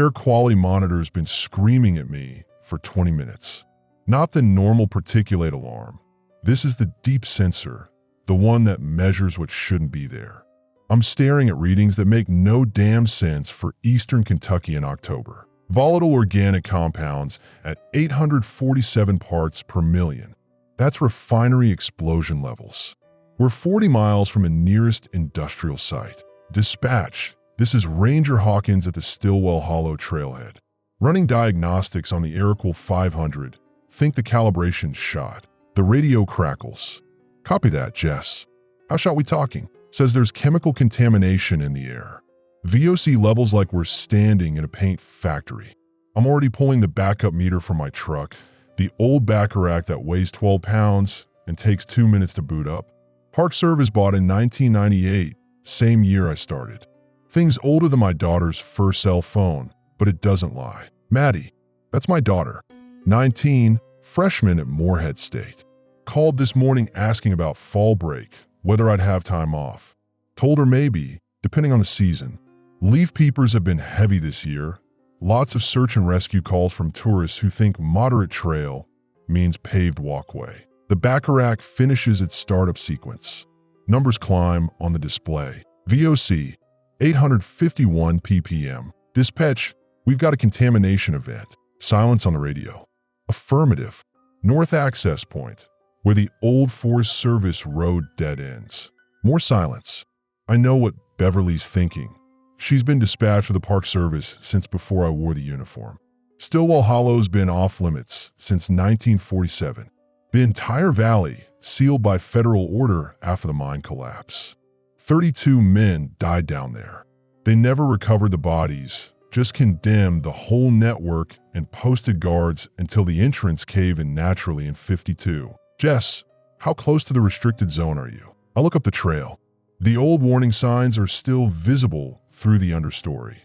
air quality monitor's been screaming at me for 20 minutes. Not the normal particulate alarm. This is the deep sensor, the one that measures what shouldn't be there. I'm staring at readings that make no damn sense for eastern Kentucky in October. Volatile organic compounds at 847 parts per million. That's refinery explosion levels. We're 40 miles from a nearest industrial site. Dispatch. This is Ranger Hawkins at the Stillwell Hollow trailhead. Running diagnostics on the Air-Cool 500. Think the calibration's shot. The radio crackles. Copy that, Jess. How shall we talking? Says there's chemical contamination in the air. VOC levels like we're standing in a paint factory. I'm already pulling the backup meter from my truck, the old Bacharach that weighs 12 pounds and takes 2 minutes to boot up. Park Service bought in 1998, same year I started. Things older than my daughter's first cell phone, but it doesn't lie. Maddie, that's my daughter, 19, freshman at Moorhead State. Called this morning asking about fall break, whether I'd have time off. Told her maybe, depending on the season. Leaf peepers have been heavy this year. Lots of search and rescue calls from tourists who think moderate trail means paved walkway. The Bacharach finishes its startup sequence. Numbers climb on the display. VOC, 851 ppm. Dispatch, we've got a contamination event. Silence on the radio. Affirmative. North access point, where the old Forest Service road dead ends. More silence. I know what Beverly's thinking. She's been dispatched for the Park Service since before I wore the uniform. Stillwell Hollow's been off limits since 1947. The entire valley sealed by federal order after the mine collapse. 32 men died down there. They never recovered the bodies, just condemned the whole network and posted guards until the entrance caved in naturally in 52. Jess, how close to the restricted zone are you? I look up the trail. The old warning signs are still visible through the understory.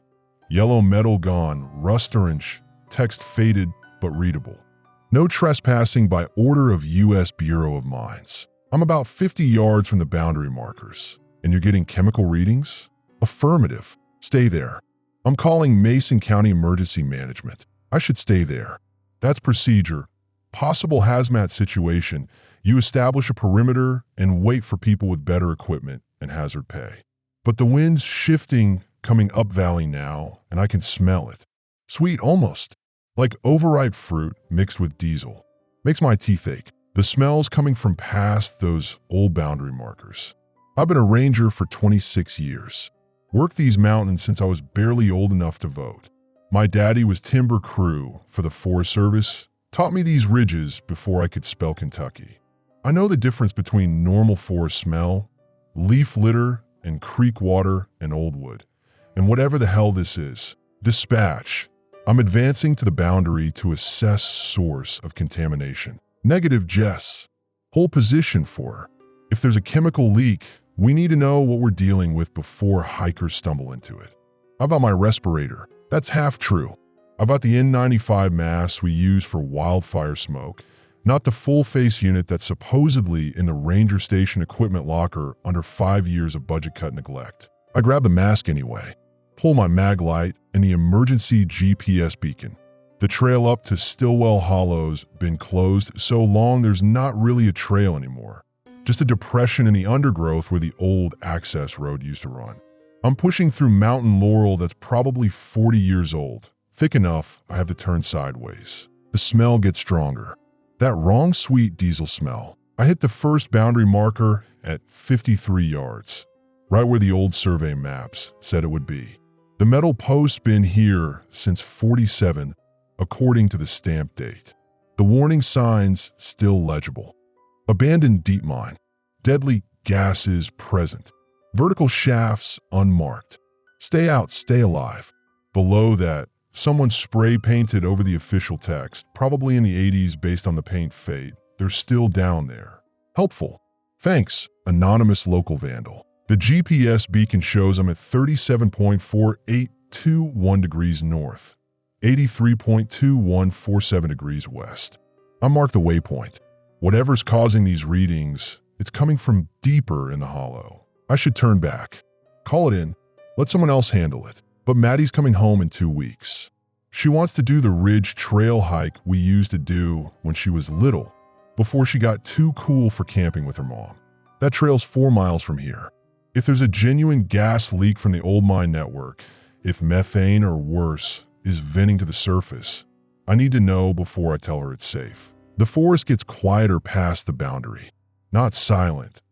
Yellow metal gone, rust orange, text faded but readable. No trespassing by order of U.S. Bureau of Mines. I'm about 50 yards from the boundary markers. And you're getting chemical readings? Affirmative. Stay there. I'm calling Mason County Emergency Management. I should stay there. That's procedure. Possible hazmat situation. You establish a perimeter and wait for people with better equipment and hazard pay. But the wind's shifting, coming up valley now, and I can smell it. Sweet almost. Like overripe fruit mixed with diesel. Makes my teeth ache. The smell's coming from past those old boundary markers. I've been a ranger for 26 years. Worked these mountains since I was barely old enough to vote. My daddy was timber crew for the Forest Service, taught me these ridges before I could spell Kentucky. I know the difference between normal forest smell, leaf litter, and creek water and old wood. And whatever the hell this is, dispatch. I'm advancing to the boundary to assess source of contamination. Negative, Jess. Hold position for her. If there's a chemical leak, we need to know what we're dealing with before hikers stumble into it. I've got my respirator. That's half true. I've got the N95 mask we use for wildfire smoke, not the full-face unit that's supposedly in the ranger station equipment locker under 5 years of budget cut neglect. I grab the mask anyway, pull my mag light and the emergency GPS beacon. The trail up to Stillwell Hollow's been closed so long there's not really a trail anymore. Just a depression in the undergrowth where the old access road used to run. I'm pushing through mountain laurel that's probably 40 years old, thick enough I have to turn sideways. The smell gets stronger. That wrong sweet diesel smell. I hit the first boundary marker at 53 yards, right where the old survey maps said it would be. The metal post's been here since 47, according to the stamp date. The warning signs still legible. Abandoned deep mine. Deadly gases present. Vertical shafts unmarked. Stay out, stay alive. Below that, someone spray painted over the official text, probably in the 80s based on the paint fade. They're still down there. Helpful. Thanks, anonymous local vandal. The GPS beacon shows I'm at 37.4821 degrees north, 83.2147 degrees west. I mark the waypoint. Whatever's causing these readings, it's coming from deeper in the hollow. I should turn back. Call it in. Let someone else handle it. But Maddie's coming home in 2 weeks. She wants to do the ridge trail hike we used to do when she was little, before she got too cool for camping with her mom. That trail's 4 miles from here. If there's a genuine gas leak from the old mine network, if methane or worse is venting to the surface, I need to know before I tell her it's safe. The forest gets quieter past the boundary. Not silent.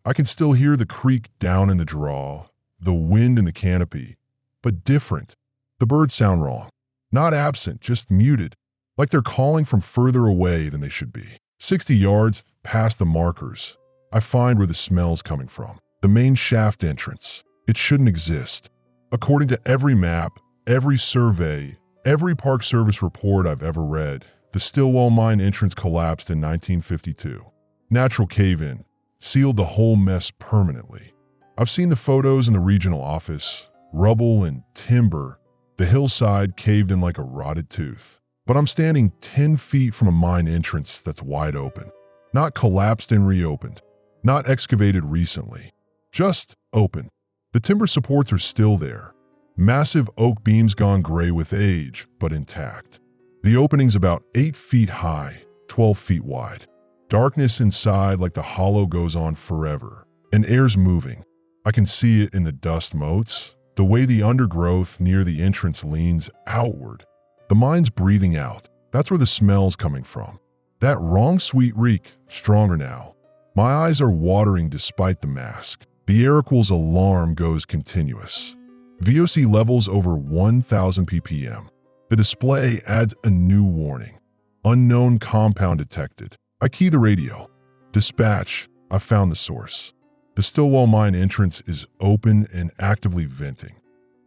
I can still hear the creek down in the draw, the wind in the canopy, but different. The birds sound wrong. Not absent, just muted, like they're calling from further away than they should be. 60 yards past the markers, I find where the smell's coming from. The main shaft entrance. It shouldn't exist. According to every map, every survey, every Park Service report I've ever read, the Stillwell mine entrance collapsed in 1952. Natural cave-in sealed the whole mess permanently. I've seen the photos in the regional office, rubble and timber, the hillside caved in like a rotted tooth. But I'm standing 10 feet from a mine entrance that's wide open. Not collapsed and reopened. Not excavated recently. Just open. The timber supports are still there. Massive oak beams gone gray with age, but intact. The opening's about 8 feet high, 12 feet wide. Darkness inside like the hollow goes on forever. And air's moving. I can see it in the dust motes, the way the undergrowth near the entrance leans outward. The mine's breathing out. That's where the smell's coming from. That wrong sweet reek, stronger now. My eyes are watering despite the mask. The air equals alarm goes continuous. VOC levels over 1,000 ppm. The display adds a new warning. Unknown compound detected. I key the radio. Dispatch, I found the source. The Stillwell mine entrance is open and actively venting.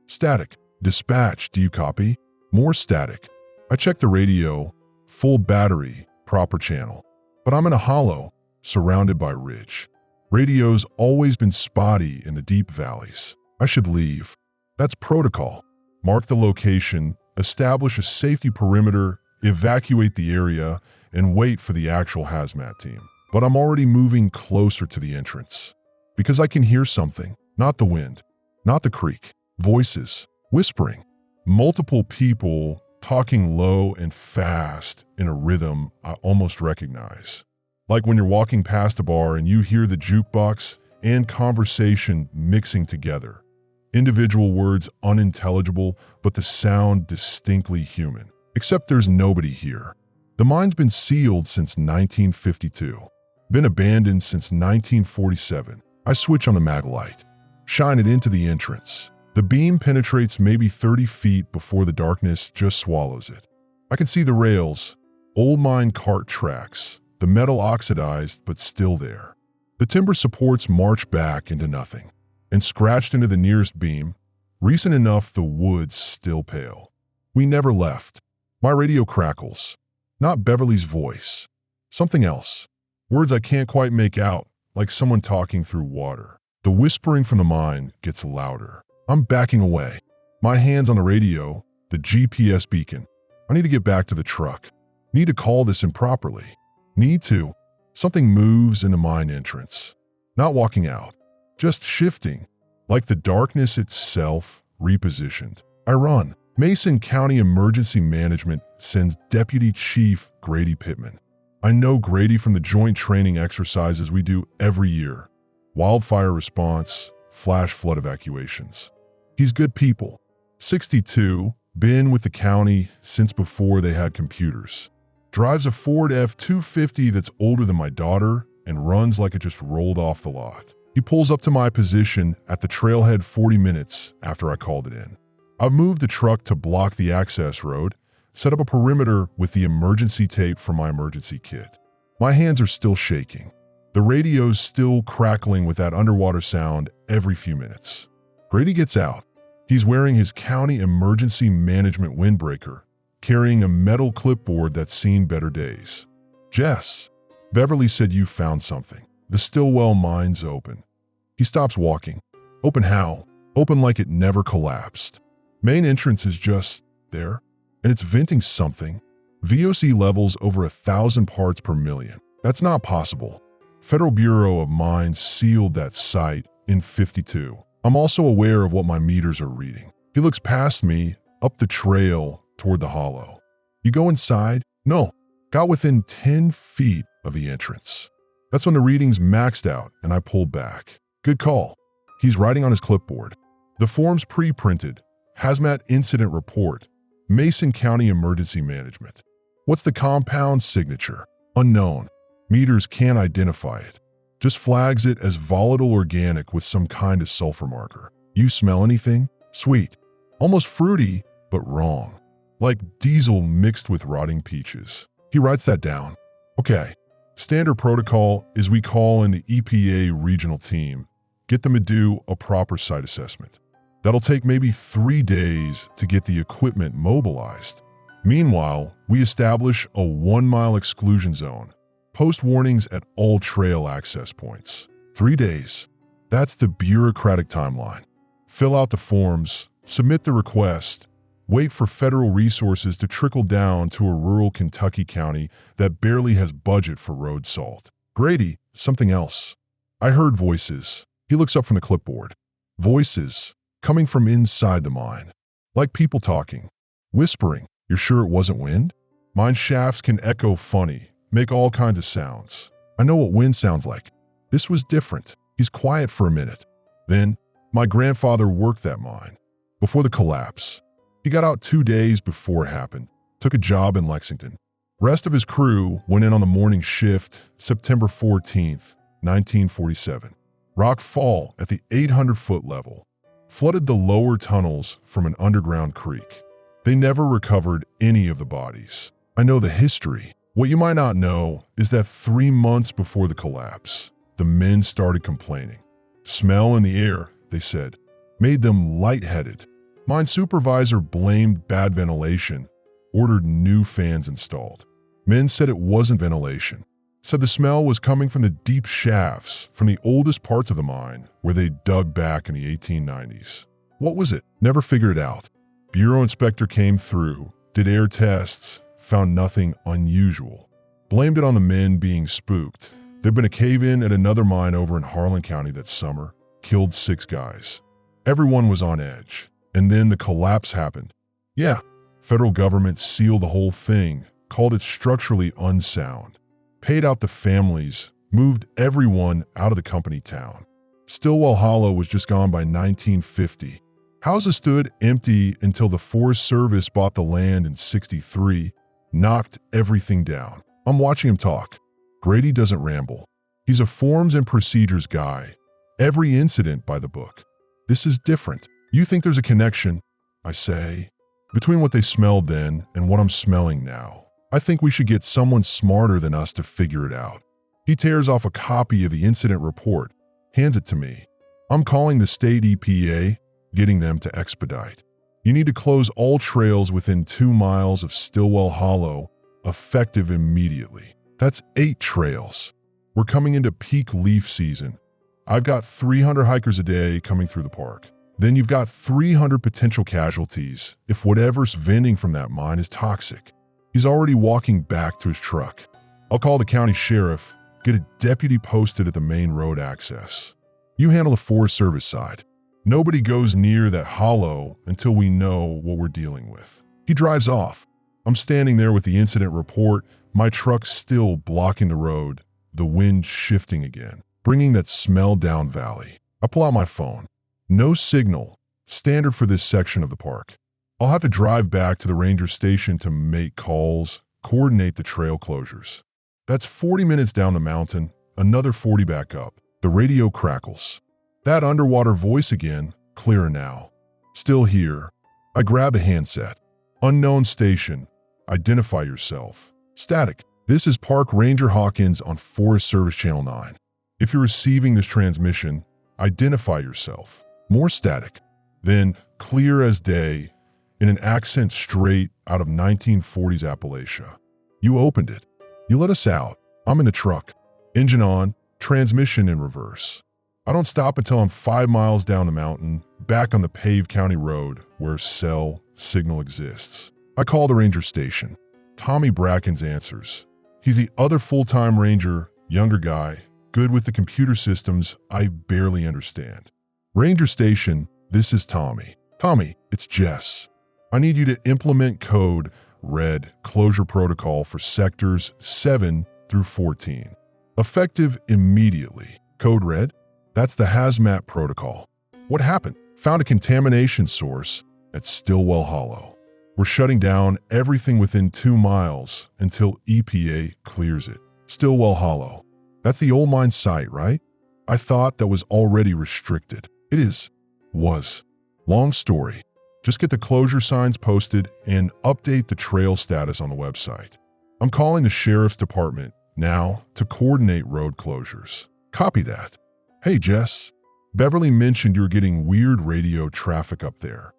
Static. Dispatch, do you copy? More static. I check the radio. Full battery, proper channel. But I'm in a hollow, surrounded by ridge. Radio's always been spotty in the deep valleys. I should leave. That's protocol. Mark the location, establish a safety perimeter, evacuate the area, and wait for the actual hazmat team. But I'm already moving closer to the entrance. Because I can hear something. Not the wind. Not the creek. Voices. Whispering. Multiple people talking low and fast in a rhythm I almost recognize. Like when you're walking past a bar and you hear the jukebox and conversation mixing together. Individual words unintelligible, but the sound distinctly human. Except there's nobody here. The mine's been sealed since 1952. Been abandoned since 1947. I switch on the mag light. Shine it into the entrance. The beam penetrates maybe 30 feet before the darkness just swallows it. I can see the rails, old mine cart tracks, the metal oxidized but still there. The timber supports march back into nothing. And scratched into the nearest beam, recent enough the wood's still pale. We never left. My radio crackles. Not Beverly's voice. Something else. Words I can't quite make out, like someone talking through water. The whispering from the mine gets louder. I'm backing away. My hands on the radio, the GPS beacon. I need to get back to the truck. Need to call this in properly. Need to. Something moves in the mine entrance. Not walking out. Just shifting, like the darkness itself repositioned. I run. Mason County Emergency Management sends Deputy Chief Grady Pittman. I know Grady from the joint training exercises we do every year. Wildfire response, flash flood evacuations. He's good people. 62, been with the county since before they had computers. Drives a Ford F-250 that's older than my daughter and runs like it just rolled off the lot. He pulls up to my position at the trailhead 40 minutes after I called it in. I've moved the truck to block the access road, set up a perimeter with the emergency tape from my emergency kit. My hands are still shaking. The radio's still crackling with that underwater sound every few minutes. Grady gets out. He's wearing his county emergency management windbreaker, carrying a metal clipboard that's seen better days. Jess, Beverly said you found something. The Stillwell mine's open. He stops walking. Open how? Open like it never collapsed. Main entrance is just there, and it's venting something. VOC levels over 1,000 parts per million. That's not possible. Federal Bureau of Mines sealed that site in '52. I'm also aware of what my meters are reading. He looks past me, up the trail, toward the hollow. You go inside? No. Got within 10 feet of the entrance. That's when the readings maxed out and I pulled back. Good call. He's writing on his clipboard. The form's pre-printed. Hazmat incident report. Mason County Emergency Management. What's the compound signature? Unknown. Meters can't identify it. Just flags it as volatile organic with some kind of sulfur marker. You smell anything? Sweet. Almost fruity, but wrong. Like diesel mixed with rotting peaches. He writes that down. Okay. Standard protocol is we call in the EPA regional team, get them to do a proper site assessment. That'll take maybe 3 days to get the equipment mobilized. Meanwhile, we establish a 1-mile exclusion zone. Post warnings at all trail access points. 3 days. That's the bureaucratic timeline. Fill out the forms, submit the request, wait for federal resources to trickle down to a rural Kentucky county that barely has budget for road salt. Grady, something else. I heard voices. He looks up from the clipboard. Voices coming from inside the mine. Like people talking. Whispering. You're sure it wasn't wind? Mine shafts can echo funny, make all kinds of sounds. I know what wind sounds like. This was different. He's quiet for a minute. Then, my grandfather worked that mine. Before the collapse. He got out 2 days before it happened. Took a job in Lexington. Rest of his crew went in on the morning shift, September 14th, 1947. Rock fall at the 800-foot level. Flooded the lower tunnels from an underground creek. They never recovered any of the bodies. I know the history. What you might not know is that 3 months before the collapse, the men started complaining. Smell in the air, they said, made them lightheaded. Mine supervisor blamed bad ventilation, ordered new fans installed. Men said it wasn't ventilation. Said the smell was coming from the deep shafts from the oldest parts of the mine where they dug back in the 1890s. What was it? Never figured it out. Bureau inspector came through, did air tests, found nothing unusual. Blamed it on the men being spooked. There'd been a cave-in at another mine over in Harlan County that summer, killed 6 guys. Everyone was on edge. And then the collapse happened. Yeah, federal government sealed the whole thing, called it structurally unsound. Paid out the families, moved everyone out of the company town. Stillwell Hollow was just gone by 1950. Houses stood empty until the Forest Service bought the land in '63, knocked everything down. I'm watching him talk. Grady doesn't ramble. He's a forms and procedures guy. Every incident by the book. This is different. You think there's a connection, I say, between what they smelled then and what I'm smelling now. I think we should get someone smarter than us to figure it out. He tears off a copy of the incident report, hands it to me. I'm calling the state EPA, getting them to expedite. You need to close all trails within 2 miles of Stillwell Hollow, effective immediately. That's 8 trails. We're coming into peak leaf season. I've got 300 hikers a day coming through the park. Then you've got 300 potential casualties if whatever's venting from that mine is toxic. He's already walking back to his truck. I'll call the county sheriff, get a deputy posted at the main road access. You handle the Forest Service side. Nobody goes near that hollow until we know what we're dealing with. He drives off. I'm standing there with the incident report, my truck still blocking the road, the wind shifting again, bringing that smell down valley. I pull out my phone. No signal, standard for this section of the park. I'll have to drive back to the ranger station to make calls, coordinate the trail closures. That's 40 minutes down the mountain, another 40 back up. The radio crackles. That underwater voice again, clearer now. Still here. I grab a handset. Unknown station. Identify yourself. Static. This is Park Ranger Hawkins on Forest Service Channel 9. If you're receiving this transmission, identify yourself. More static. Then, clear as day, in an accent straight out of 1940s Appalachia. You opened it. You let us out. I'm in the truck. Engine on, transmission in reverse. I don't stop until I'm 5 miles down the mountain, back on the paved county road where cell signal exists. I call the ranger station. Tommy Brackens answers. He's the other full-time ranger, younger guy, good with the computer systems I barely understand. Ranger station, this is Tommy. Tommy, it's Jess. I need you to implement code RED closure protocol for sectors 7 through 14. Effective immediately. Code RED? That's the hazmat protocol. What happened? Found a contamination source at Stillwell Hollow. We're shutting down everything within 2 miles until EPA clears it. Stillwell Hollow. That's the old mine site, right? I thought that was already restricted. It is. Was. Long story. Just get the closure signs posted and update the trail status on the website. I'm calling the sheriff's department now to coordinate road closures. Copy that. Hey, Jess. Beverly mentioned you're getting weird radio traffic up there.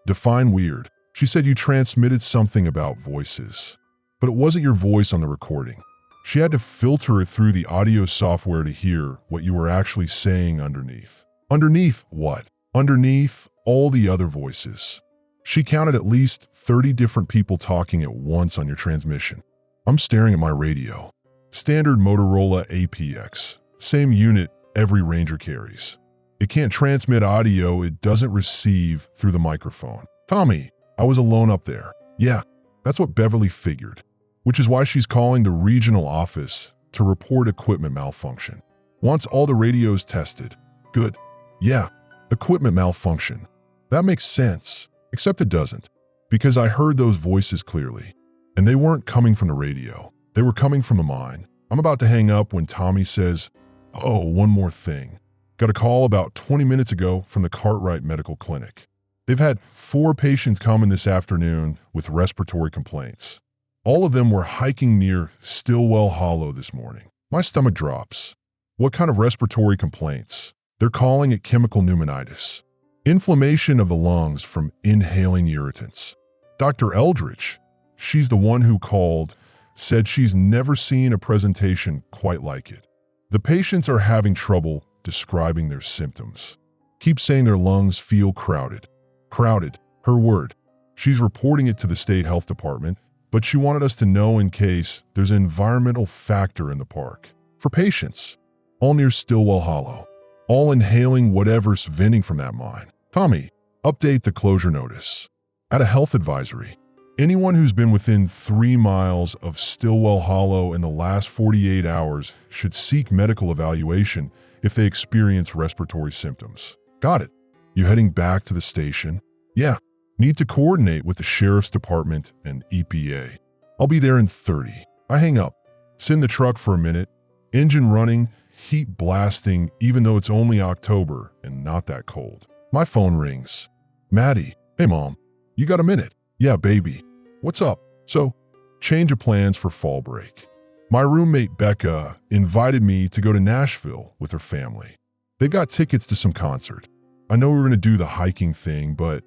Define weird. She said you transmitted something about voices, but it wasn't your voice on the recording. She had to filter it through the audio software to hear what you were actually saying underneath. Underneath what? Underneath all the other voices. She counted at least 30 different people talking at once on your transmission. I'm staring at my radio. Standard Motorola APX. Same unit every Ranger carries. It can't transmit audio it doesn't receive through the microphone. Tommy, I was alone up there. Yeah, that's what Beverly figured, which is why she's calling the regional office to report equipment malfunction. Wants all the radios tested. Good. Yeah, equipment malfunction. That makes sense, except it doesn't, because I heard those voices clearly, and they weren't coming from the radio. They were coming from the mine. I'm about to hang up when Tommy says, "Oh, one more thing. Got a call about 20 minutes ago from the Cartwright Medical Clinic. They've had 4 patients come in this afternoon with respiratory complaints. All of them were hiking near Stillwell Hollow this morning. My stomach drops. What kind of respiratory complaints? They're calling it chemical pneumonitis. Inflammation of the lungs from inhaling irritants. Dr. Eldridge, she's the one who called, said she's never seen a presentation quite like it. The patients are having trouble describing their symptoms. Keep saying their lungs feel crowded. Crowded, her word. She's reporting it to the state health department, but she wanted us to know in case there's an environmental factor in the park. For patients, all near Stillwell Hollow, all inhaling whatever's venting from that mine. Tommy, update the closure notice. Add a health advisory. Anyone who's been within 3 miles of Stillwell Hollow in the last 48 hours should seek medical evaluation if they experience respiratory symptoms. Got it. You heading back to the station? Yeah. Need to coordinate with the sheriff's department and EPA. I'll be there in 30. I hang up. Sit in the truck for a minute. Engine running, heat blasting even though it's only October and not that cold. My phone rings. Maddie. Hey, Mom. You got a minute? Yeah, baby. What's up? So, change of plans for fall break. My roommate Becca invited me to go to Nashville with her family. They got tickets to some concert. I know we're going to do the hiking thing, but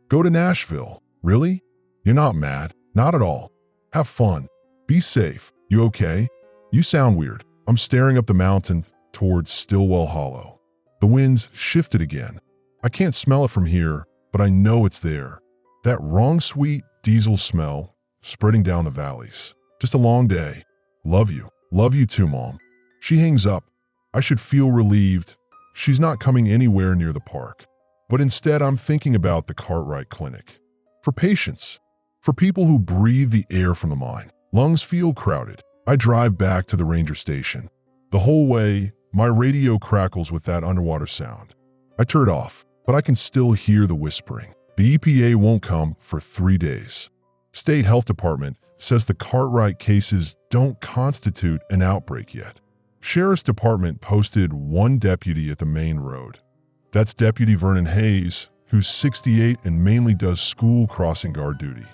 go to Nashville. Really? You're not mad? Not at all. Have fun. Be safe. You okay? You sound weird. I'm staring up the mountain towards Stillwell Hollow. The winds shifted again. I can't smell it from here, but I know it's there. That wrong sweet diesel smell spreading down the valleys. Just a long day. Love you. Love you too, Mom. She hangs up. I should feel relieved. She's not coming anywhere near the park. But instead, I'm thinking about the Cartwright Clinic. For patients. For people who breathe the air from the mine. Lungs feel crowded. I drive back to the ranger station. The whole way, my radio crackles with that underwater sound. I turn it off, but I can still hear the whispering. The EPA won't come for 3 days. State Health Department says the Cartwright cases don't constitute an outbreak yet. Sheriff's Department posted 1 deputy at the main road. That's Deputy Vernon Hayes, who's 68 and mainly does school crossing guard duty.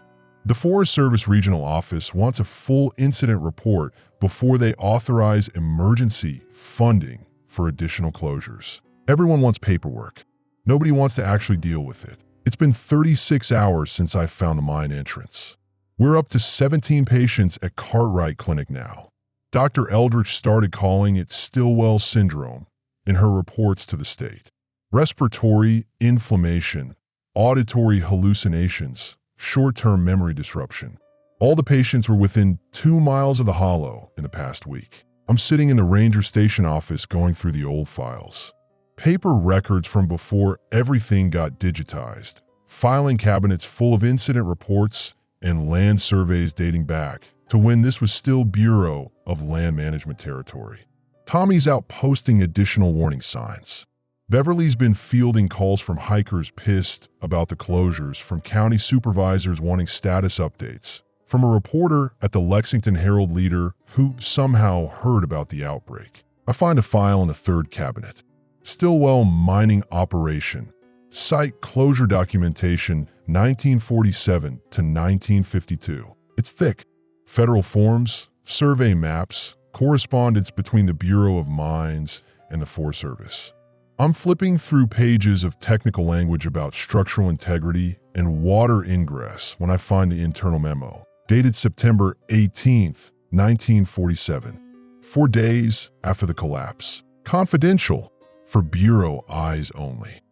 The Forest Service Regional Office wants a full incident report before they authorize emergency funding for additional closures. Everyone wants paperwork. Nobody wants to actually deal with it. It's been 36 hours since I found the mine entrance. We're up to 17 patients at Cartwright Clinic now. Dr. Eldridge started calling it Stillwell syndrome in her reports to the state. Respiratory inflammation, auditory hallucinations, short-term memory disruption. All the patients were within 2 miles of the hollow in the past week. I'm sitting in the ranger station office going through the old files. Paper records from before everything got digitized. filing cabinets full of incident reports and land surveys dating back to when this was still Bureau of Land Management territory. Tommy's out posting additional warning signs. Beverly's been fielding calls from hikers pissed about the closures, from county supervisors wanting status updates, from a reporter at the Lexington Herald-Leader who somehow heard about the outbreak. I find a file in the third cabinet. Stillwell mining operation. Site closure documentation 1947 to 1952. It's thick. Federal forms, survey maps, correspondence between the Bureau of Mines and the Forest Service. I'm flipping through pages of technical language about structural integrity and water ingress when I find the internal memo, dated September 18th, 1947, 4 days after the collapse. Confidential, for Bureau eyes only.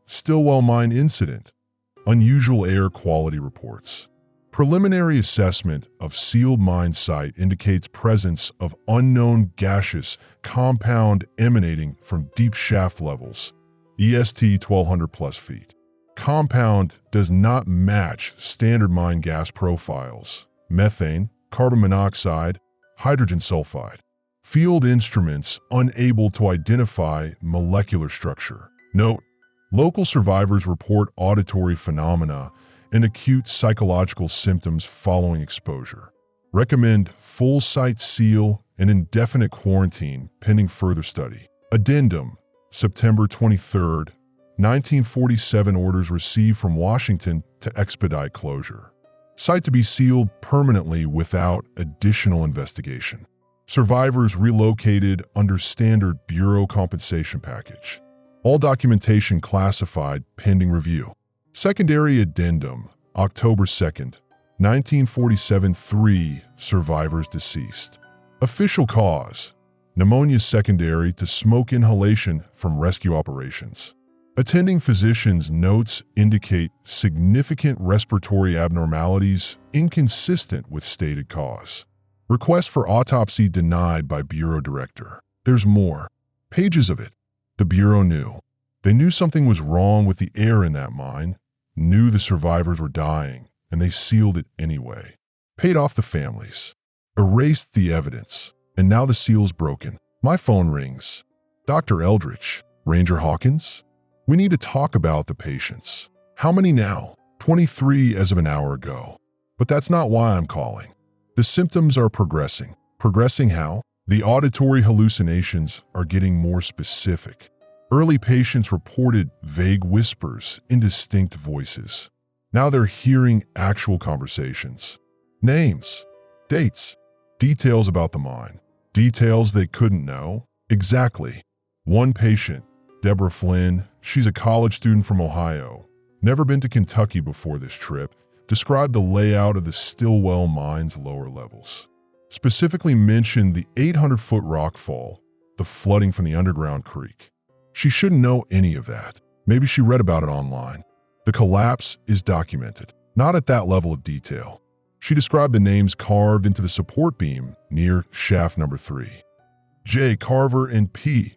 Stillwell mine incident. Unusual air quality reports. Preliminary assessment of sealed mine site indicates presence of unknown gaseous compound emanating from deep shaft levels, EST 1,200 plus feet. Compound does not match standard mine gas profiles: methane, carbon monoxide, hydrogen sulfide. Field instruments unable to identify molecular structure. Note: local survivors report auditory phenomena and acute psychological symptoms following exposure. Recommend full site seal and indefinite quarantine pending further study. Addendum, September 23, 1947, orders received from Washington to expedite closure. Site to be sealed permanently without additional investigation. Survivors relocated under standard Bureau compensation package. All documentation classified pending review. Secondary addendum, October 2nd, 1947, 3 survivors deceased. Official cause, pneumonia secondary to smoke inhalation from rescue operations. Attending physician's notes indicate significant respiratory abnormalities inconsistent with stated cause. Request for autopsy denied by Bureau director. There's more. Pages of it. The Bureau knew. They knew something was wrong with the air in that mine, knew the survivors were dying, and they sealed it anyway. Paid off the families. Erased the evidence. And now the seal's broken. My phone rings. Dr. Eldridge. Ranger Hawkins? We need to talk about the patients. How many now? 23 as of an hour ago. But that's not why I'm calling. The symptoms are progressing. Progressing how? The auditory hallucinations are getting more specific. Early patients reported vague whispers, indistinct voices. Now they're hearing actual conversations. Names, dates, details about the mine. Details they couldn't know. Exactly. One patient, Deborah Flynn, she's a college student from Ohio, never been to Kentucky before this trip, described the layout of the Stillwell mine's lower levels. Specifically mentioned the 800-foot rock fall, the flooding from the underground creek. She shouldn't know any of that. Maybe she read about it online. The collapse is documented, not at that level of detail. She described the names carved into the support beam near shaft number 3. J. Carver and P.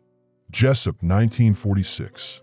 Jessup, 1946.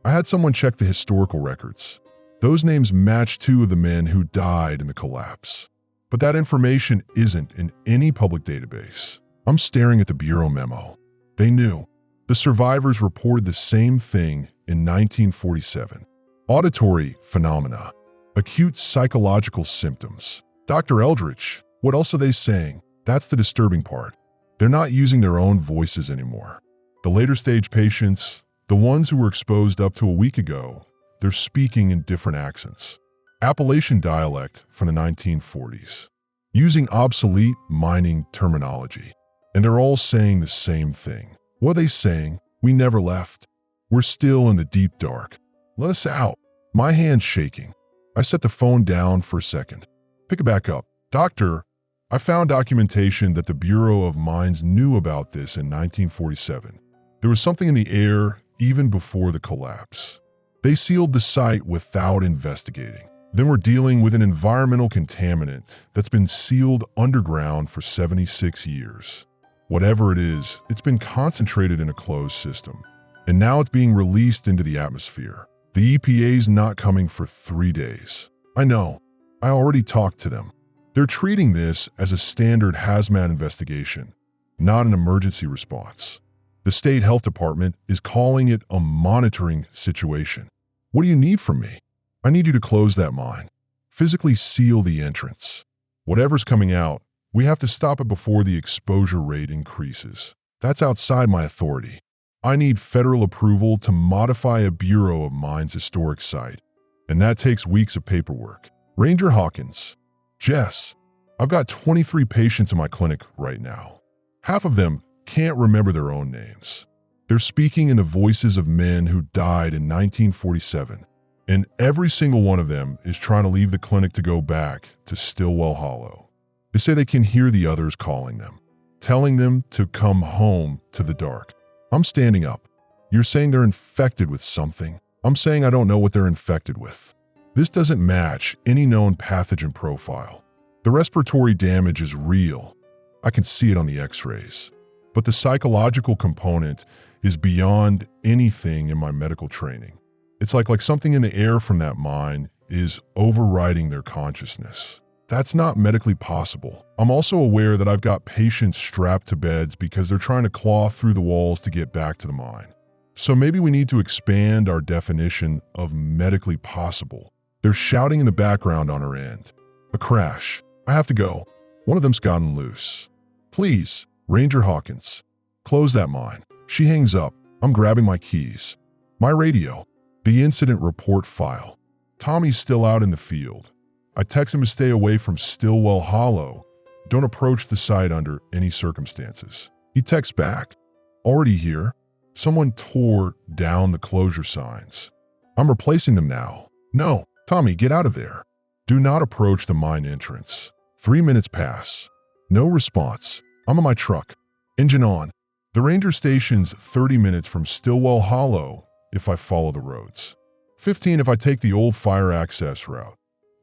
I had someone check the historical records. Those names match 2 of the men who died in the collapse. But that information isn't in any public database. I'm staring at the Bureau memo. They knew. The survivors reported the same thing in 1947. Auditory phenomena. Acute psychological symptoms. Dr. Eldridge, what else are they saying? That's the disturbing part. They're not using their own voices anymore. The later stage patients, the ones who were exposed up to a week ago, they're speaking in different accents. Appalachian dialect from the 1940s. Using obsolete mining terminology. And they're all saying the same thing. What are they saying? We never left. We're still in the deep dark. Let us out. My hand's shaking. I set the phone down for a second. Pick it back up. Doctor, I found documentation that the Bureau of Mines knew about this in 1947. There was something in the air even before the collapse. They sealed the site without investigating. Then we're dealing with an environmental contaminant that's been sealed underground for 76 years. Whatever it is, it's been concentrated in a closed system, and now it's being released into the atmosphere. The EPA's not coming for 3 days. I know. I already talked to them. They're treating this as a standard hazmat investigation, not an emergency response. The state health department is calling it a monitoring situation. What do you need from me? I need you to close that mine. Physically seal the entrance. Whatever's coming out, we have to stop it before the exposure rate increases. That's outside my authority. I need federal approval to modify a Bureau of Mines historic site, and that takes weeks of paperwork. Ranger Hawkins. Jess, I've got 23 patients in my clinic right now. Half of them can't remember their own names. They're speaking in the voices of men who died in 1947, and every single one of them is trying to leave the clinic to go back to Stillwell Hollow. They say they can hear the others calling them, telling them to come home to the dark. I'm standing up. You're saying they're infected with something. I'm saying I don't know what they're infected with. This doesn't match any known pathogen profile. The respiratory damage is real. I can see it on the x-rays. But the psychological component is beyond anything in my medical training. It's like something in the air from that mine is overriding their consciousness. That's not medically possible. I'm also aware that I've got patients strapped to beds because they're trying to claw through the walls to get back to the mine. So maybe we need to expand our definition of medically possible. They're shouting in the background on her end. A crash. I have to go. One of them's gotten loose. Please, Ranger Hawkins, close that mine. She hangs up. I'm grabbing my keys. My radio. The incident report file. Tommy's still out in the field. I text him to stay away from Stillwell Hollow. Don't approach the site under any circumstances. He texts back. Already here. Someone tore down the closure signs. I'm replacing them now. No, Tommy, get out of there. Do not approach the mine entrance. 3 minutes pass. No response. I'm in my truck. Engine on. The ranger station's 30 minutes from Stillwell Hollow if I follow the roads. 15 if I take the old fire access route.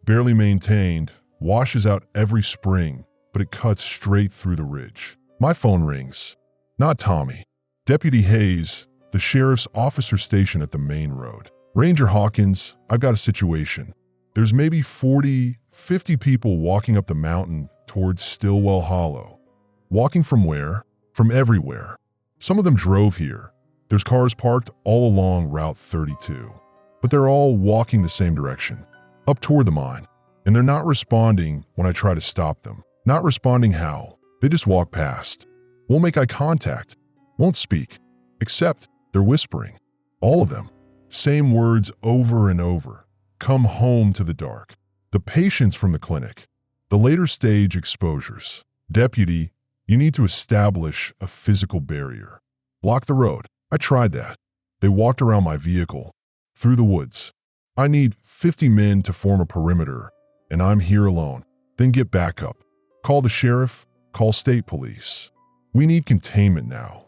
Barely maintained, washes out every spring, but it cuts straight through the ridge. My phone rings. Not Tommy. Deputy Hayes, the sheriff's officer station at the main road. Ranger Hawkins, I've got a situation. There's maybe 40, 50 people walking up the mountain towards Stillwell Hollow. Walking from where? From everywhere. Some of them drove here. There's cars parked all along Route 32. But they're all walking the same direction, up toward the mine. And they're not responding when I try to stop them. Not responding how? They just walk past. Won't make eye contact. Won't speak. Except they're whispering. All of them. Same words over and over. Come home to the dark. The patients from the clinic. The later stage exposures. Deputy, you need to establish a physical barrier. Block the road. I tried that. They walked around my vehicle. Through the woods. I need 50 men to form a perimeter, and I'm here alone. Then get backup. Call the sheriff. Call state police. We need containment now.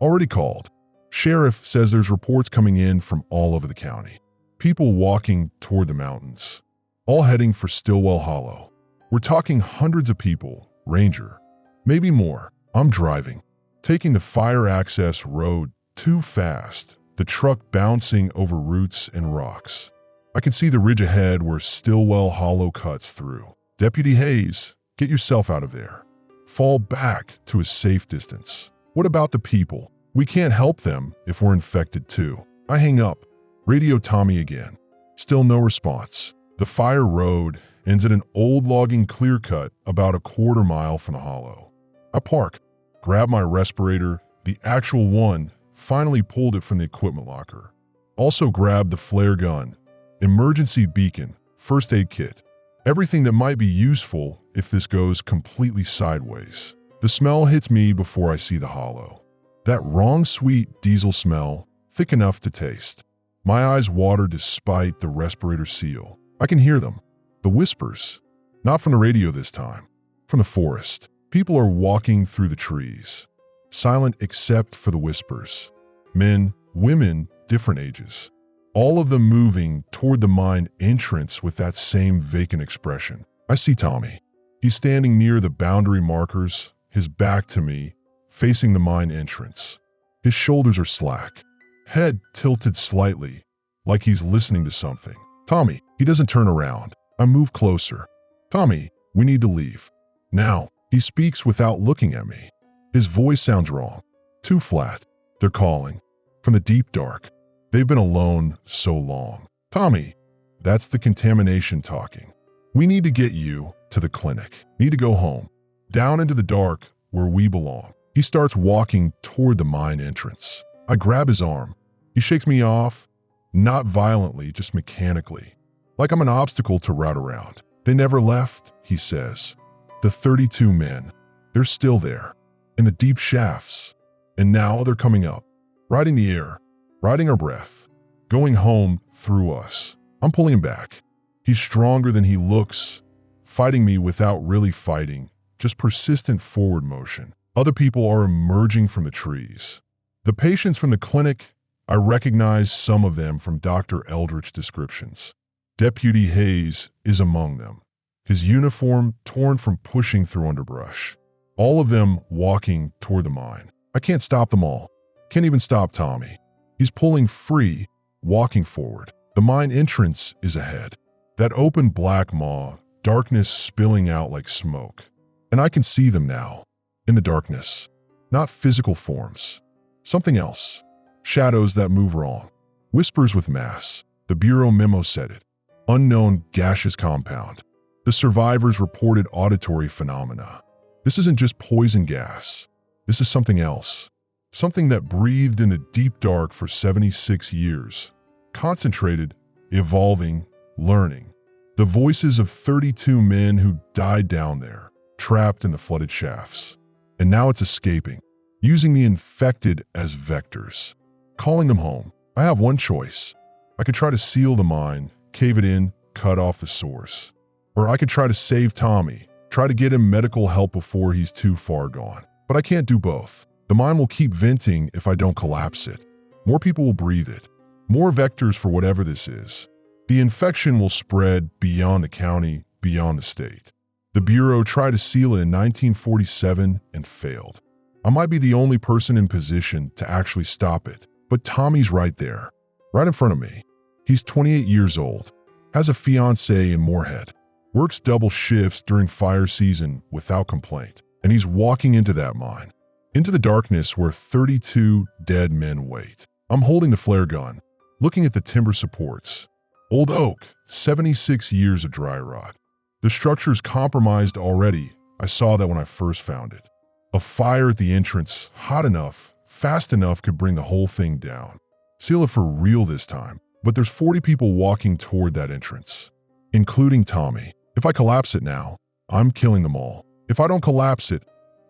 Already called. Sheriff says there's reports coming in from all over the county. People walking toward the mountains. All heading for Stillwell Hollow. We're talking hundreds of people, Ranger. Maybe more. I'm driving. Taking the fire access road too fast. The truck bouncing over roots and rocks. I can see the ridge ahead where Stillwell Hollow cuts through. Deputy Hayes, get yourself out of there. Fall back to a safe distance. What about the people? We can't help them if we're infected too. I hang up. Radio Tommy again. Still no response. The fire road ends at an old logging clear cut about a quarter mile from the hollow. I park, grab my respirator, the actual one, finally pulled it from the equipment locker. Also grabbed the flare gun, emergency beacon, first aid kit, everything that might be useful if this goes completely sideways. The smell hits me before I see the hollow. That wrong sweet diesel smell, thick enough to taste. My eyes water despite the respirator seal. I can hear them. The whispers. Not from the radio this time. From the forest. People are walking through the trees. Silent except for the whispers. Men, women, different ages. All of them moving toward the mine entrance with that same vacant expression. I see Tommy. He's standing near the boundary markers, his back to me, facing the mine entrance. His shoulders are slack. Head tilted slightly, like he's listening to something. Tommy, he doesn't turn around. I move closer. Tommy, we need to leave. Now, he speaks without looking at me. His voice sounds wrong. Too flat. They're calling. From the deep dark. They've been alone so long. Tommy, that's the contamination talking. We need to get you to the clinic. Need to go home. Down into the dark where we belong. He starts walking toward the mine entrance. I grab his arm. He shakes me off, not violently, just mechanically. Like I'm an obstacle to route around. They never left, he says. The 32 men, they're still there, in the deep shafts. And now they're coming up, riding the air, riding our breath, going home through us. I'm pulling him back. He's stronger than he looks, fighting me without really fighting, just persistent forward motion. Other people are emerging from the trees. The patients from the clinic, I recognize some of them from Dr. Eldridge's descriptions. Deputy Hayes is among them, his uniform torn from pushing through underbrush. All of them walking toward the mine. I can't stop them all. Can't even stop Tommy. He's pulling free, walking forward. The mine entrance is ahead. That open black maw, darkness spilling out like smoke. And I can see them now, in the darkness. Not physical forms. Something else. Shadows that move wrong. Whispers with mass. The Bureau memo said it. Unknown gaseous compound. The survivors reported auditory phenomena. This isn't just poison gas. This is something else. Something that breathed in the deep dark for 76 years. Concentrated, evolving, learning. The voices of 32 men who died down there, trapped in the flooded shafts. And now it's escaping, using the infected as vectors. Calling them home. I have one choice. I could try to seal the mine, cave it in, cut off the source. Or I could try to save Tommy, try to get him medical help before he's too far gone. But I can't do both. The mine will keep venting if I don't collapse it. More people will breathe it. More vectors for whatever this is. The infection will spread beyond the county, beyond the state. The Bureau tried to seal it in 1947 and failed. I might be the only person in position to actually stop it, but Tommy's right there, right in front of me. He's 28 years old, has a fiancée in Moorhead, works double shifts during fire season without complaint, and he's walking into that mine, into the darkness where 32 dead men wait. I'm holding the flare gun, looking at the timber supports. Old oak, 76 years of dry rot. The structure's compromised already. I saw that when I first found it. A fire at the entrance, hot enough, fast enough, could bring the whole thing down. Seal it for real this time. But there's 40 people walking toward that entrance, including Tommy. If I collapse it now, I'm killing them all. If I don't collapse it,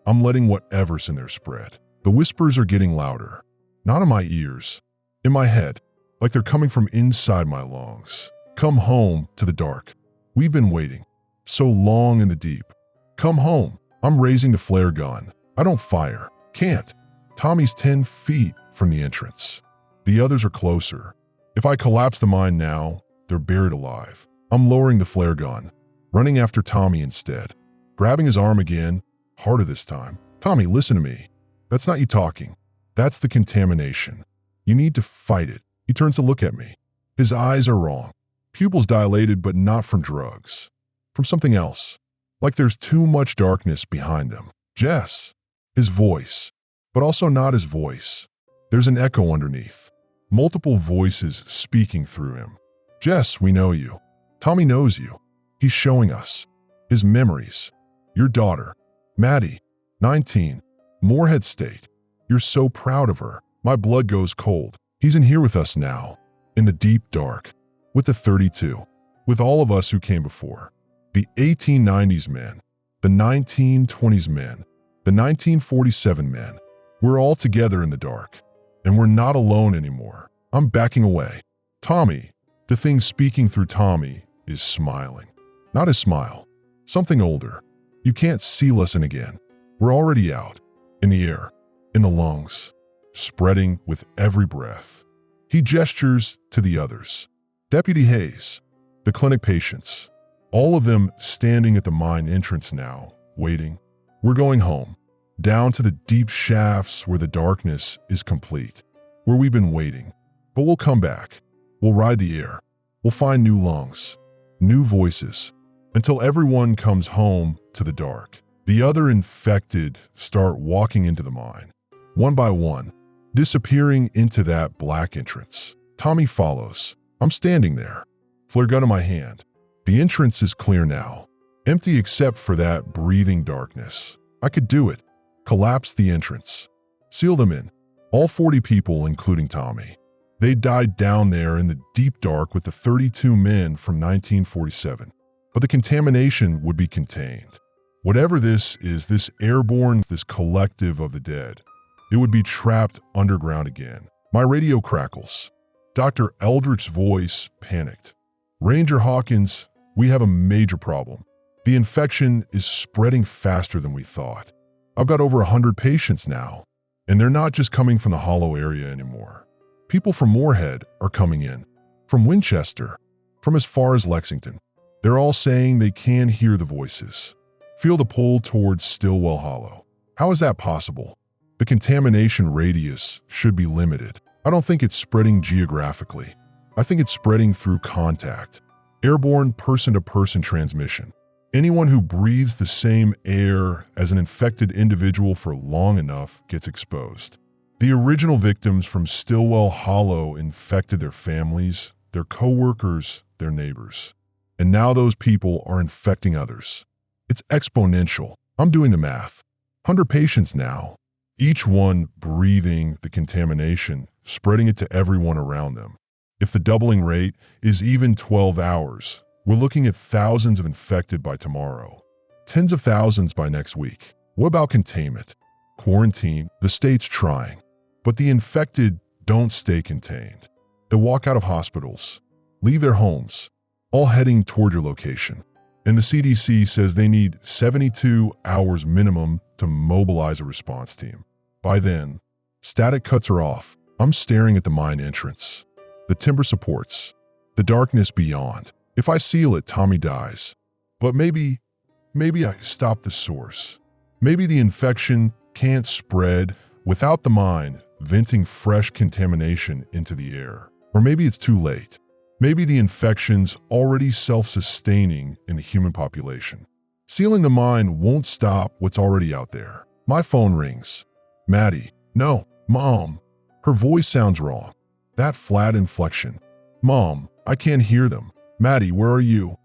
I'm letting whatever's in there spread. The whispers are getting louder. Not in my ears, in my head, like they're coming from inside my lungs. Come home to the dark. We've been waiting so long in the deep. Come home. I'm raising the flare gun. I don't fire. Can't. Tommy's 10 feet from the entrance. The others are closer. If I collapse the mine now, they're buried alive. I'm lowering the flare gun, running after Tommy instead. Grabbing his arm again, harder this time. Tommy, listen to me. That's not you talking. That's the contamination. You need to fight it. He turns to look at me. His eyes are wrong. Pupils dilated, but not from drugs. From something else. Like there's too much darkness behind them. Jess. His voice. But also not his voice. There's an echo underneath. Multiple voices speaking through him. Jess, we know you. Tommy knows you. He's showing us. His memories. Your daughter. Maddie. 19. Moorhead State. You're so proud of her. My blood goes cold. He's in here with us now. In the deep dark. With the 32. With all of us who came before. The 1890s men. The 1920s men. The 1947 men. We're all together in the dark. And we're not alone anymore. I'm backing away. Tommy, the thing speaking through Tommy, is smiling. Not his smile. Something older. You can't seal us in again. We're already out. In the air. In the lungs. Spreading with every breath. He gestures to the others. Deputy Hayes. The clinic patients. All of them standing at the mine entrance now, waiting. We're going home. Down to the deep shafts where the darkness is complete. Where we've been waiting. But we'll come back. We'll ride the air. We'll find new lungs, new voices, until everyone comes home to the dark. The other infected start walking into the mine, one by one, disappearing into that black entrance. Tommy follows. I'm standing there, flare gun in my hand. The entrance is clear now, empty except for that breathing darkness. I could do it. Collapse the entrance. Seal them in. All 40 people, including Tommy. They died down there in the deep dark with the 32 men from 1947. But the contamination would be contained. Whatever this is, this airborne, this collective of the dead, it would be trapped underground again. My radio crackles. Dr. Eldrich's voice panicked. Ranger Hawkins, we have a major problem. The infection is spreading faster than we thought. I've got over 100 patients now, and they're not just coming from the Hollow area anymore. People from Moorhead are coming in, from Winchester, from as far as Lexington. They're all saying they can hear the voices, feel the pull towards Stillwell Hollow. How is that possible? The contamination radius should be limited. I don't think it's spreading geographically. I think it's spreading through contact, airborne person-to-person transmission. Anyone who breathes the same air as an infected individual for long enough gets exposed. The original victims from Stillwell Hollow infected their families, their co-workers, their neighbors. And now those people are infecting others. It's exponential. I'm doing the math. 100 patients now, each one breathing the contamination, spreading it to everyone around them. If the doubling rate is even 12 hours, we're looking at thousands of infected by tomorrow, tens of thousands by next week. What about containment? Quarantine? The state's trying, but the infected don't stay contained. They walk out of hospitals, leave their homes, all heading toward your location. And the CDC says they need 72 hours minimum to mobilize a response team. By then, static cuts are off. I'm staring at the mine entrance, the timber supports, the darkness beyond. If I seal it, Tommy dies. But maybe I stop the source. Maybe the infection can't spread without the mine venting fresh contamination into the air. Or maybe it's too late. Maybe the infection's already self-sustaining in the human population. Sealing the mine won't stop what's already out there. My phone rings. Maddie. No, Mom. Her voice sounds wrong. That flat inflection. Mom, I can't hear them. Maddie, where are you?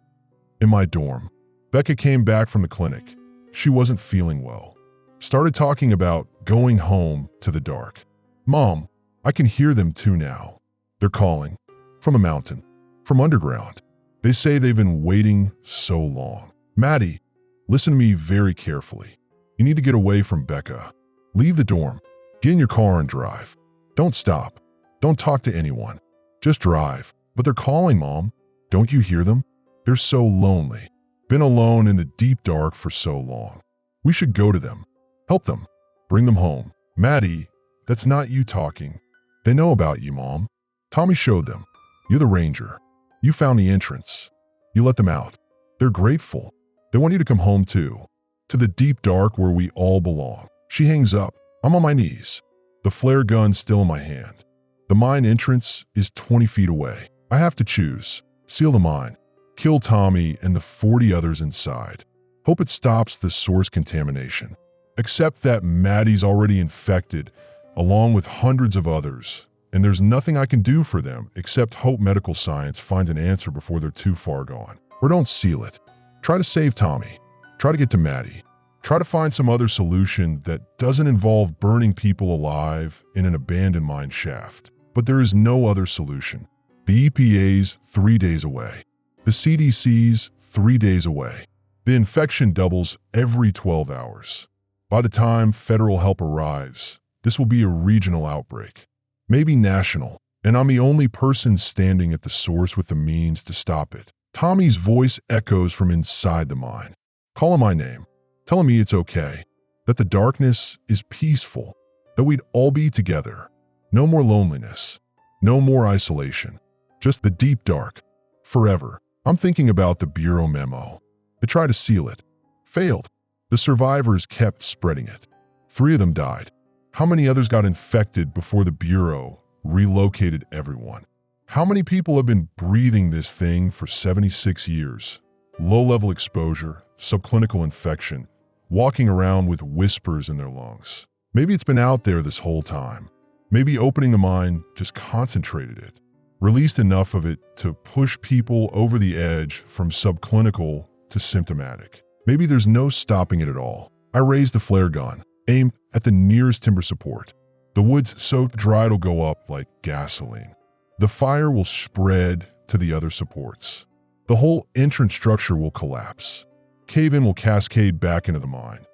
In my dorm. Becca came back from the clinic. She wasn't feeling well. Started talking about going home to the dark. Mom, I can hear them too now. They're calling. From the mountain. From underground. They say they've been waiting so long. Maddie, listen to me very carefully. You need to get away from Becca. Leave the dorm. Get in your car and drive. Don't stop. Don't talk to anyone. Just drive. But they're calling, Mom. Don't you hear them? They're so lonely. Been alone in the deep dark for so long. We should go to them. Help them. Bring them home. Maddie, that's not you talking. They know about you, Mom. Tommy showed them. You're the ranger. You found the entrance. You let them out. They're grateful. They want you to come home too. To the deep dark where we all belong. She hangs up. I'm on my knees. The flare gun still in my hand. The mine entrance is 20 feet away. I have to choose. Seal the mine. Kill Tommy and the 40 others inside. Hope it stops the source contamination. Except that Maddie's already infected, along with hundreds of others. And there's nothing I can do for them except hope medical science finds an answer before they're too far gone. Or don't seal it. Try to save Tommy. Try to get to Maddie. Try to find some other solution that doesn't involve burning people alive in an abandoned mine shaft. But there is no other solution. The EPA's 3 days away. The CDC's 3 days away. The infection doubles every 12 hours. By the time federal help arrives, this will be a regional outbreak. Maybe national, and I'm the only person standing at the source with the means to stop it. Tommy's voice echoes from inside the mine. Call him my name. Telling me it's okay, that the darkness is peaceful, that we'd all be together. No more loneliness, no more isolation, just the deep dark, forever. I'm thinking about the Bureau memo. They tried to seal it. Failed. The survivors kept spreading it. 3 of them died. How many others got infected before the Bureau relocated everyone? How many people have been breathing this thing for 76 years? Low-level exposure, subclinical infection, walking around with whispers in their lungs. Maybe it's been out there this whole time. Maybe opening the mind just concentrated it, released enough of it to push people over the edge from subclinical to symptomatic. Maybe there's no stopping it at all. I raise the flare gun, aim at the nearest timber support. The wood's so dry it'll go up like gasoline. The fire will spread to the other supports. The whole entrance structure will collapse. Cave-in will cascade back into the mine.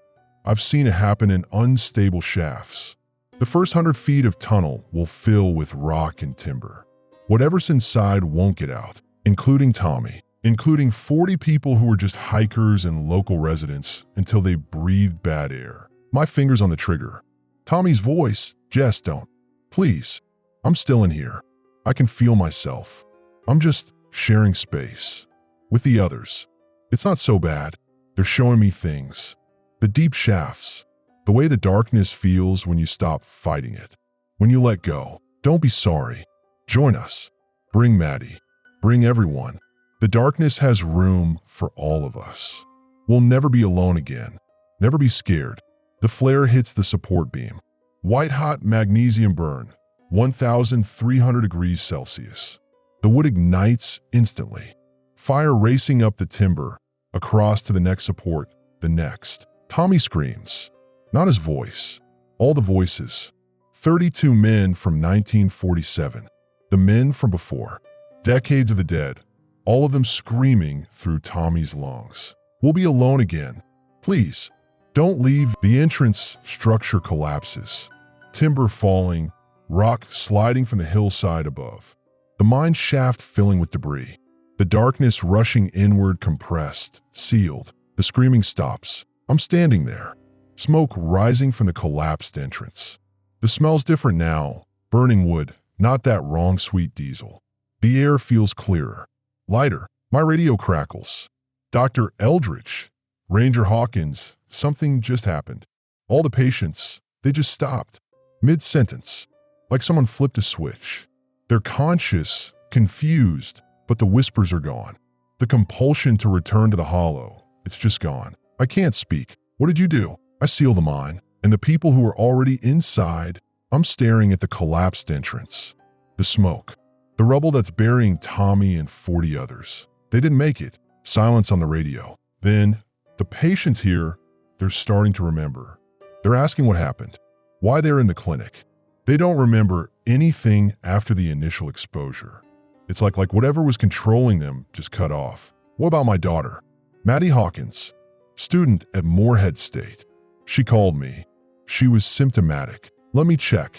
I've seen it happen in unstable shafts. The first 100 feet of tunnel will fill with rock and timber. Whatever's inside won't get out, including Tommy, including 40 people who were just hikers and local residents until they breathed bad air. My fingers on the trigger. Tommy's voice, Jess, don't. Please. I'm still in here. I can feel myself. I'm just sharing space with the others. It's not so bad. They're showing me things. The deep shafts. The way the darkness feels when you stop fighting it. When you let go. Don't be sorry. Join us. Bring Maddie. Bring everyone. The darkness has room for all of us. We'll never be alone again. Never be scared. The flare hits the support beam. White-hot magnesium burn. 1,300 degrees Celsius. The wood ignites instantly. Fire racing up the timber, across to the next support, the next. Tommy screams. Not his voice. All the voices. 32 men from 1947. The men from before. Decades of the dead. All of them screaming through Tommy's lungs. We'll be alone again. Please, don't leave. The entrance structure collapses. Timber falling, rock sliding from the hillside above. The mine shaft filling with debris. The darkness rushing inward, compressed, sealed. The screaming stops. I'm standing there. Smoke rising from the collapsed entrance. The smell's different now. Burning wood, not that wrong sweet diesel. The air feels clearer, lighter. My radio crackles. Dr. Eldridge, Ranger Hawkins, something just happened. All the patients, they just stopped. Mid-sentence, like someone flipped a switch. They're conscious, confused, but the whispers are gone. The compulsion to return to the hollow, it's just gone. I can't speak. What did you do? I seal the mine, and the people who are already inside, I'm staring at the collapsed entrance. The smoke. The rubble that's burying Tommy and 40 others. They didn't make it. Silence on the radio. Then, the patients here, they're starting to remember. They're asking what happened, why they're in the clinic. They don't remember anything after the initial exposure. It's like whatever was controlling them just cut off. What about my daughter? Maddie Hawkins, student at Moorhead State. She called me. She was symptomatic. Let me check.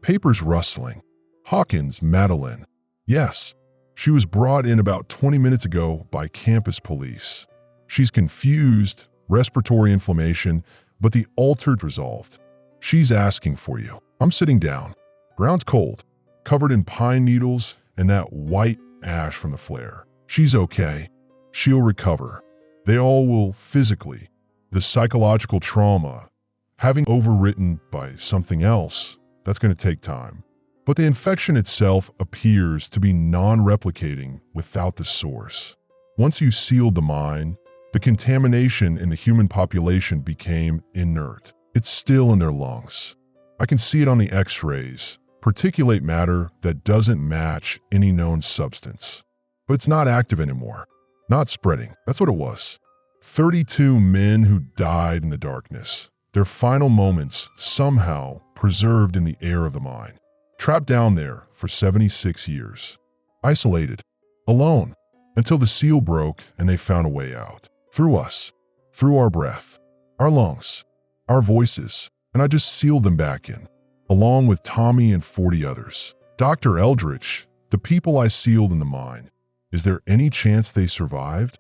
Papers rustling. Hawkins, Madeline. Yes, she was brought in about 20 minutes ago by campus police. She's confused, respiratory inflammation, but the altered resolved. She's asking for you. I'm sitting down. Ground's cold, covered in pine needles and that white ash from the flare. She's okay. She'll recover. They all will physically. The psychological trauma, having overwritten by something else, that's going to take time. But the infection itself appears to be non-replicating without the source. Once you sealed the mine, the contamination in the human population became inert. It's still in their lungs. I can see it on the x-rays, particulate matter that doesn't match any known substance. But it's not active anymore, not spreading. That's what it was. 32 men who died in the darkness, their final moments somehow preserved in the air of the mine. Trapped down there for 76 years. Isolated, alone, until the seal broke and they found a way out. Through us, through our breath, our lungs, our voices, and I just sealed them back in, along with Tommy and 40 others. Dr. Eldridge, the people I sealed in the mine, is there any chance they survived?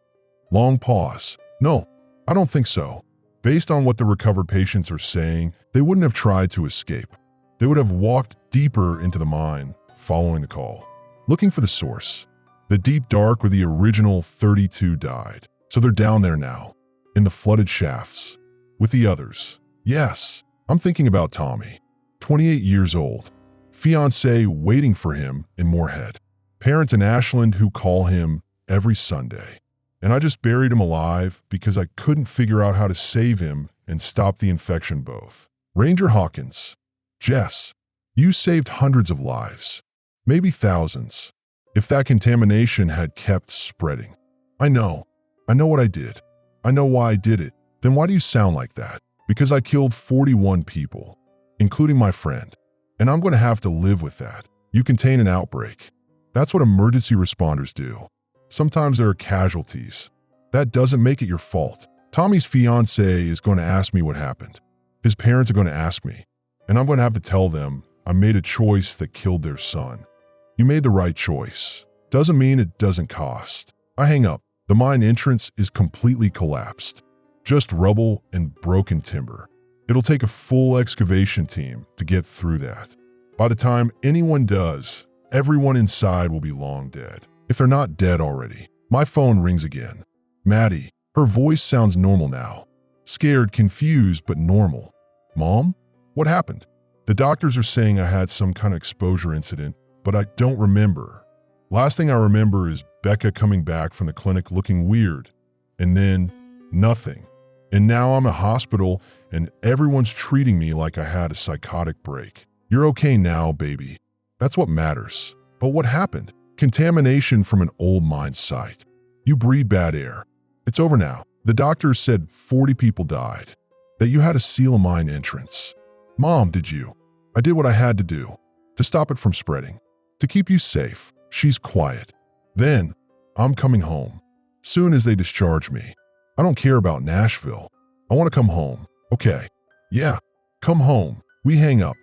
Long pause. No, I don't think so. Based on what the recovered patients are saying, they wouldn't have tried to escape. They would have walked deeper into the mine, following the call, looking for the source, the deep dark where the original 32 died. So they're down there now, in the flooded shafts, with the others. Yes, I'm thinking about Tommy, 28 years old, fiancé waiting for him in Moorhead. Parents in Ashland who call him every Sunday. And I just buried him alive because I couldn't figure out how to save him and stop the infection both. Ranger Hawkins. Jess, you saved hundreds of lives. Maybe thousands. If that contamination had kept spreading. I know what I did. I know why I did it. Then why do you sound like that? Because I killed 41 people, including my friend. And I'm going to have to live with that. You contain an outbreak. That's what emergency responders do. Sometimes there are casualties. That doesn't make it your fault. Tommy's fiance is going to ask me what happened. His parents are going to ask me. And I'm going to have to tell them I made a choice that killed their son. You made the right choice. Doesn't mean it doesn't cost. I hang up. The mine entrance is completely collapsed. Just rubble and broken timber. It'll take a full excavation team to get through that. By the time anyone does, everyone inside will be long dead. If they're not dead already. My phone rings again. Maddie. Her voice sounds normal now. Scared, confused, but normal. Mom? What happened? The doctors are saying I had some kind of exposure incident, but I don't remember. Last thing I remember is Becca coming back from the clinic looking weird. And then, nothing. And now I'm in a hospital and everyone's treating me like I had a psychotic break. You're okay now, baby. That's what matters. But what happened? Contamination from an old mine site. You breathe bad air. It's over now. The doctor said 40 people died. That you had to seal a mine entrance. Mom, did you? I did what I had to do. To stop it from spreading. To keep you safe. She's quiet. Then, I'm coming home. Soon as they discharge me. I don't care about Nashville. I want to come home. Okay. Yeah. Come home. We hang up.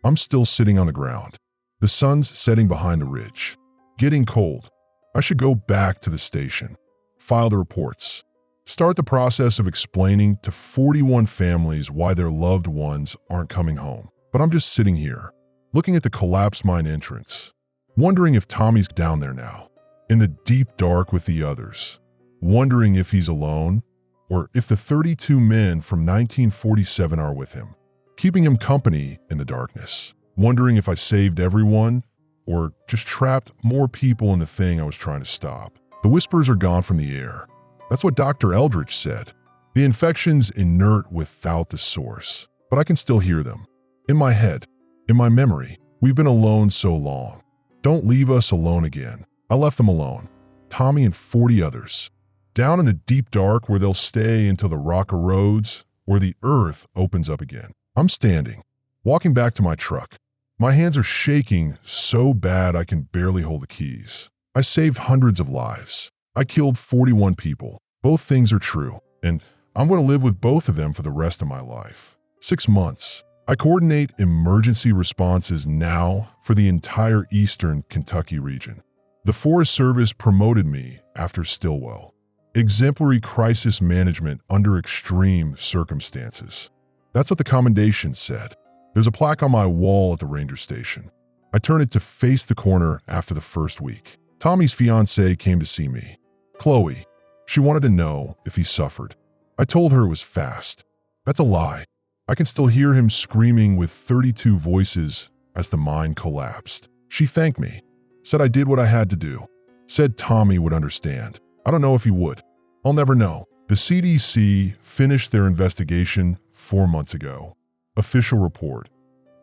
I'm still sitting on the ground. The sun's setting behind the ridge. Getting cold. I should go back to the station. File the reports. Start the process of explaining to 41 families why their loved ones aren't coming home. But I'm just sitting here, looking at the collapsed mine entrance, wondering if Tommy's down there now, in the deep dark with the others, wondering if he's alone, or if the 32 men from 1947 are with him, keeping him company in the darkness, wondering if I saved everyone, or just trapped more people in the thing I was trying to stop. The whispers are gone from the air. That's what Dr. Eldridge said. The infection's inert without the source, but I can still hear them. In my head, in my memory, we've been alone so long. Don't leave us alone again. I left them alone. Tommy and 40 others. Down in the deep dark where they'll stay until the rock erodes or the earth opens up again. I'm standing, walking back to my truck. My hands are shaking so bad I can barely hold the keys. I saved hundreds of lives. I killed 41 people. Both things are true, and I'm going to live with both of them for the rest of my life. 6 months. I coordinate emergency responses now for the entire eastern Kentucky region. The Forest Service promoted me after Stillwell. Exemplary crisis management under extreme circumstances. That's what the commendation said. There's a plaque on my wall at the ranger station. I turn it to face the corner after the first week. Tommy's fiance came to see me. Chloe. She wanted to know if he suffered. I told her it was fast. That's a lie. I can still hear him screaming with 32 voices as the mine collapsed. She thanked me. Said I did what I had to do. Said Tommy would understand. I don't know if he would. I'll never know. The CDC finished their investigation 4 months ago. Official report.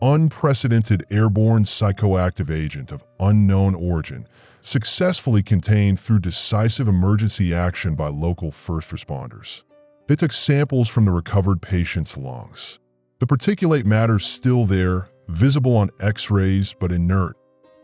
Unprecedented airborne psychoactive agent of unknown origin, successfully contained through decisive emergency action by local first responders. They took samples from the recovered patient's lungs. The particulate matter's still there, visible on X-rays, but inert,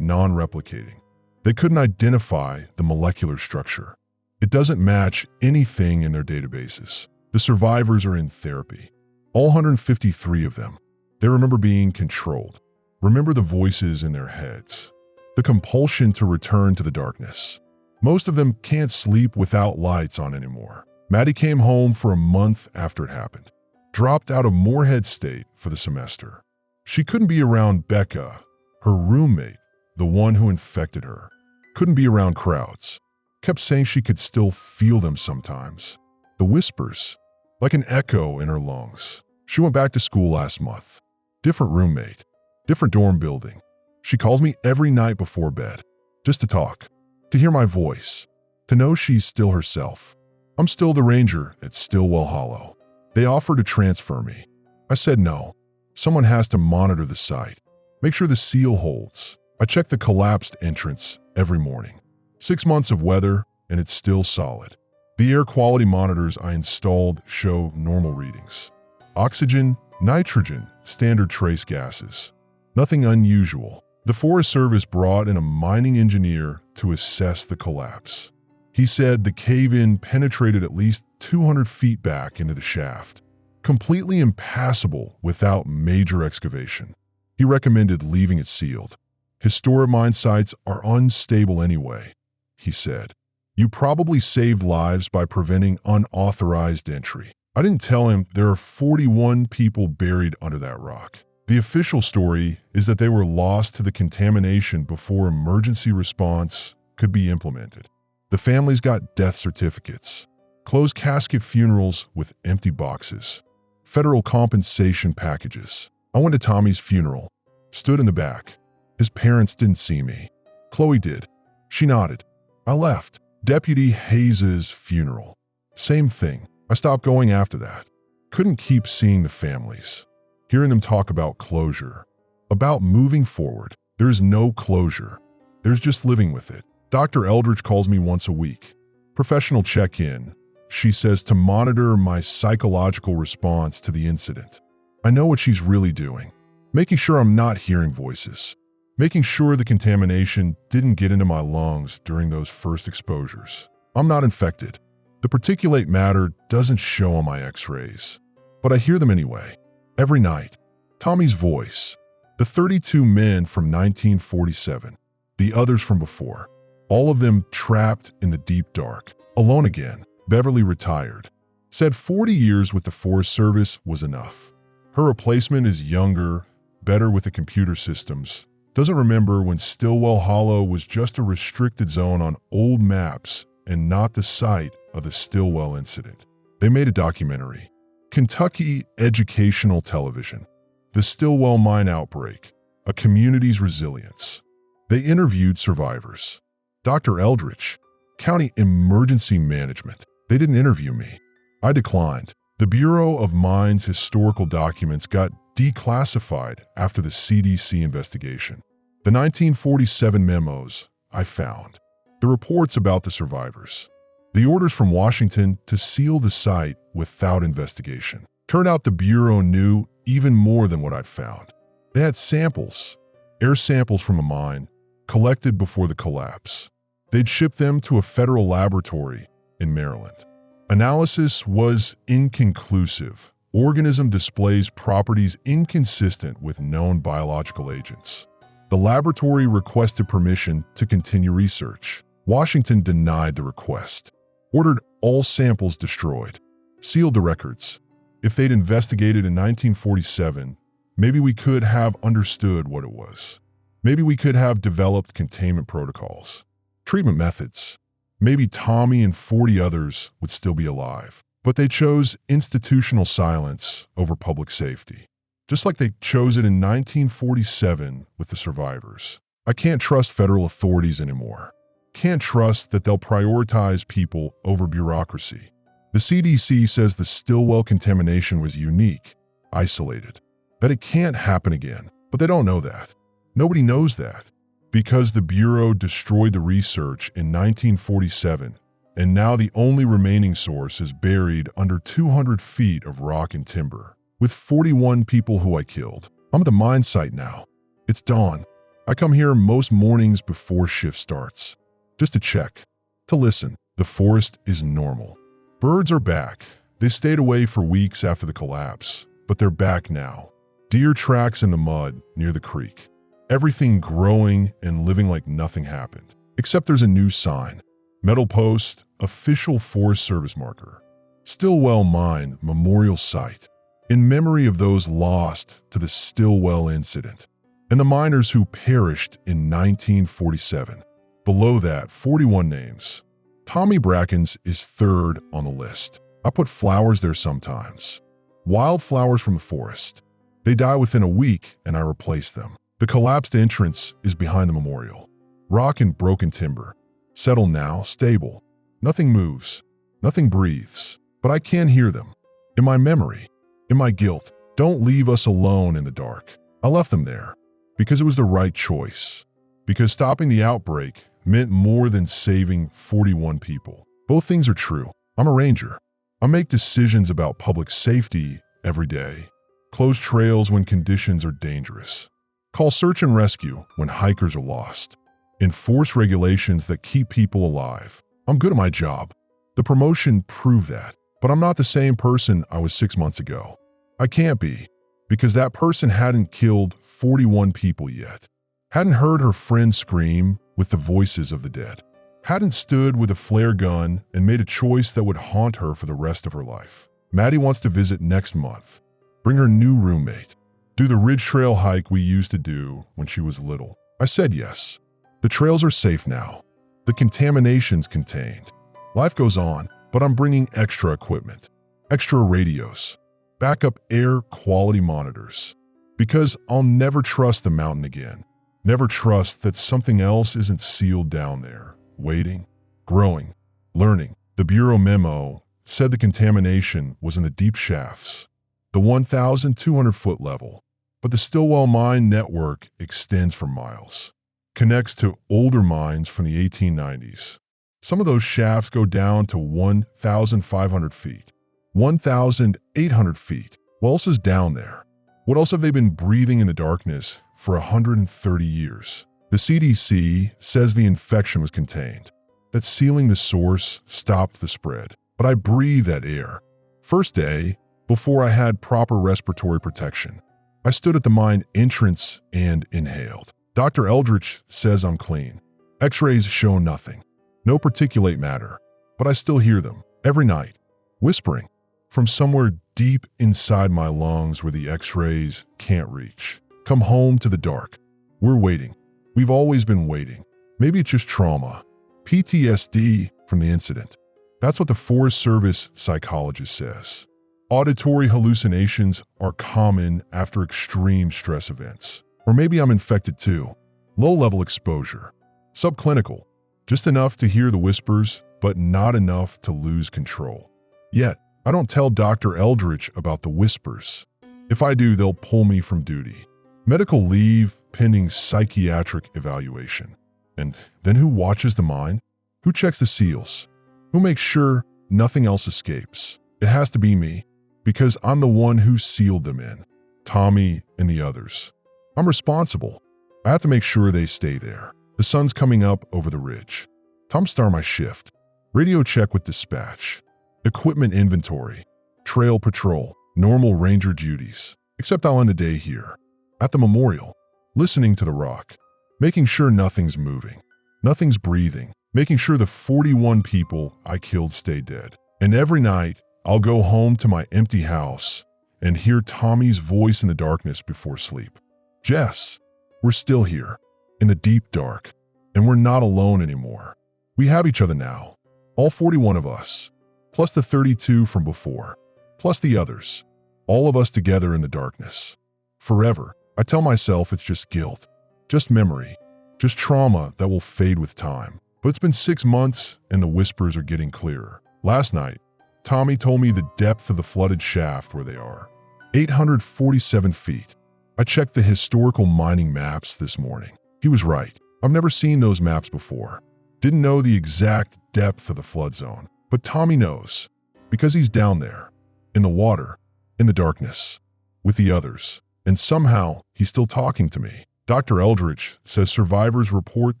non-replicating. They couldn't identify the molecular structure. It doesn't match anything in their databases. The survivors are in therapy. All 153 of them. They remember being controlled. Remember the voices in their heads. The compulsion to return to the darkness. Most of them can't sleep without lights on anymore. Maddie came home for a month after it happened. Dropped out of Moorhead State for the semester. She couldn't be around Becca, her roommate, the one who infected her. Couldn't be around crowds. Kept saying she could still feel them sometimes. The whispers, like an echo in her lungs. She went back to school last month. Different roommate, different dorm building. She calls me every night before bed. just to talk, to hear my voice, to know she's still herself. I'm still the ranger at Stillwell Hollow. They offered to transfer me. I said no. Someone has to monitor the site, make sure the seal holds. I check the collapsed entrance every morning. 6 months of weather, and it's still solid. The air quality monitors I installed show normal readings. Oxygen, nitrogen, standard trace gases. Nothing unusual. The Forest Service brought in a mining engineer to assess the collapse. He said the cave-in penetrated at least 200 feet back into the shaft, completely impassable without major excavation. He recommended leaving it sealed. Historic mine sites are unstable anyway, he said. You probably saved lives by preventing unauthorized entry. I didn't tell him there are 41 people buried under that rock. The official story is that they were lost to the contamination before emergency response could be implemented. The families got death certificates, closed casket funerals with empty boxes, federal compensation packages. I went to Tommy's funeral, stood in the back. His parents didn't see me. Chloe did. She nodded. I left. Deputy Hayes's funeral. Same thing. I stopped going after that. Couldn't keep seeing the families, hearing them talk about closure, about moving forward. There's no closure. There's just living with it. Dr. Eldridge calls me once a week. Professional check-in, she says, to monitor my psychological response to the incident. I know what she's really doing. Making sure I'm not hearing voices. Making sure the contamination didn't get into my lungs during those first exposures. I'm not infected. The particulate matter doesn't show on my x-rays, but I hear them anyway. Every night. Tommy's voice. The 32 men from 1947. The others from before. All of them trapped in the deep dark. Alone again. Beverly retired. Said 40 years with the Forest Service was enough. Her replacement is younger, better with the computer systems. Doesn't remember when Stillwell Hollow was just a restricted zone on old maps and not the site of the Stillwell incident. They made a documentary. Kentucky Educational Television. The Stillwell Mine Outbreak, a Community's Resilience. They interviewed survivors. Dr. Eldridge, County Emergency Management. They didn't interview me. I declined. The Bureau of Mines historical documents got declassified after the CDC investigation. The 1947 memos I found. The reports about the survivors. The orders from Washington to seal the site without investigation. Turned out the Bureau knew even more than what I'd found. They had samples, air samples from a mine, collected before the collapse. They'd shipped them to a federal laboratory in Maryland. Analysis was inconclusive. Organism displays properties inconsistent with known biological agents. The laboratory requested permission to continue research. Washington denied the request, ordered all samples destroyed, sealed the records. If they'd investigated in 1947, maybe we could have understood what it was. Maybe we could have developed containment protocols, treatment methods. Maybe Tommy and 40 others would still be alive. But they chose institutional silence over public safety. Just like they chose it in 1947 with the survivors. I can't trust federal authorities anymore. Can't trust that they'll prioritize people over bureaucracy. The CDC says the Stillwell contamination was unique, isolated, that it can't happen again, but they don't know that. Nobody knows that, because the Bureau destroyed the research in 1947, and now the only remaining source is buried under 200 feet of rock and timber, with 41 people who I killed. I'm at the mine site now. It's dawn. I come here most mornings before shift starts, just to check, to listen. The forest is normal. Birds are back. They stayed away for weeks after the collapse, but they're back now. Deer tracks in the mud near the creek. Everything growing and living like nothing happened. Except there's a new sign. Metal post, official Forest Service marker. Stillwell Mine Memorial Site. In memory of those lost to the Stillwell incident and the miners who perished in 1947. Below that, 41 names. Tommy Bracken's is third on the list. I put flowers there sometimes. Wildflowers from the forest. They die within a week and I replace them. The collapsed entrance is behind the memorial. Rock and broken timber. Settle now, stable. Nothing moves. Nothing breathes. But I can hear them. In my memory. In my guilt. Don't leave us alone in the dark. I left them there. Because it was the right choice. Because stopping the outbreak meant more than saving 41 people. Both things are true. I'm a ranger. I make decisions about public safety every day. Close trails when conditions are dangerous. Call search and rescue when hikers are lost. Enforce regulations that keep people alive. I'm good at my job. The promotion proved that. But I'm not the same person I was 6 months ago. I can't be, because that person hadn't killed 41 people yet. Hadn't heard her friend scream with the voices of the dead. Hadn't stood with a flare gun and made a choice that would haunt her for the rest of her life. Maddie wants to visit next month. Bring her new roommate. Do the Ridge Trail hike we used to do when she was little. I said yes. The trails are safe now. The contamination's contained. Life goes on, but I'm bringing extra equipment. Extra radios. Backup air quality monitors. Because I'll never trust the mountain again. Never trust that something else isn't sealed down there. Waiting, growing, learning. The Bureau memo said the contamination was in the deep shafts, the 1,200-foot level. But the Stillwell mine network extends for miles. Connects to older mines from the 1890s. Some of those shafts go down to 1,500 feet. 1,800 feet. What else is down there? What else have they been breathing in the darkness for 130 years? The CDC says the infection was contained, that sealing the source stopped the spread. But I breathe that air. First day, before I had proper respiratory protection, I stood at the mine entrance and inhaled. Dr. Eldridge says I'm clean. X-rays show nothing. No particulate matter. But I still hear them, every night, whispering, from somewhere deep inside my lungs where the X-rays can't reach. Come home to the dark. We're waiting. We've always been waiting. Maybe it's just trauma. PTSD from the incident. That's what the Forest Service psychologist says. Auditory hallucinations are common after extreme stress events. Or maybe I'm infected too. Low-level exposure. Subclinical. Just enough to hear the whispers, but not enough to lose control. Yet, I don't tell Dr. Eldridge about the whispers. If I do, they'll pull me from duty. Medical leave pending psychiatric evaluation. And then who watches the mine? Who checks the seals? Who makes sure nothing else escapes? It has to be me, because I'm the one who sealed them in. Tommy and the others. I'm responsible. I have to make sure they stay there. The sun's coming up over the ridge. Time to start my shift. Radio check with dispatch. Equipment inventory. Trail patrol. Normal ranger duties. Except I'll end the day here. At the memorial. Listening to the rock. Making sure nothing's moving. Nothing's breathing. Making sure the 41 people I killed stay dead. And every night, I'll go home to my empty house and hear Tommy's voice in the darkness before sleep. Jess, we're still here, in the deep dark, and we're not alone anymore. We have each other now, all 41 of us, plus the 32 from before, plus the others, all of us together in the darkness. Forever, I tell myself it's just guilt, just memory, just trauma that will fade with time. But it's been 6 months and the whispers are getting clearer. Last night, Tommy told me the depth of the flooded shaft where they are. 847 feet. I checked the historical mining maps this morning. He was right. I've never seen those maps before. Didn't know the exact depth of the flood zone. But Tommy knows, because he's down there, in the water, in the darkness, with the others. And somehow, he's still talking to me. Dr. Eldridge says survivors report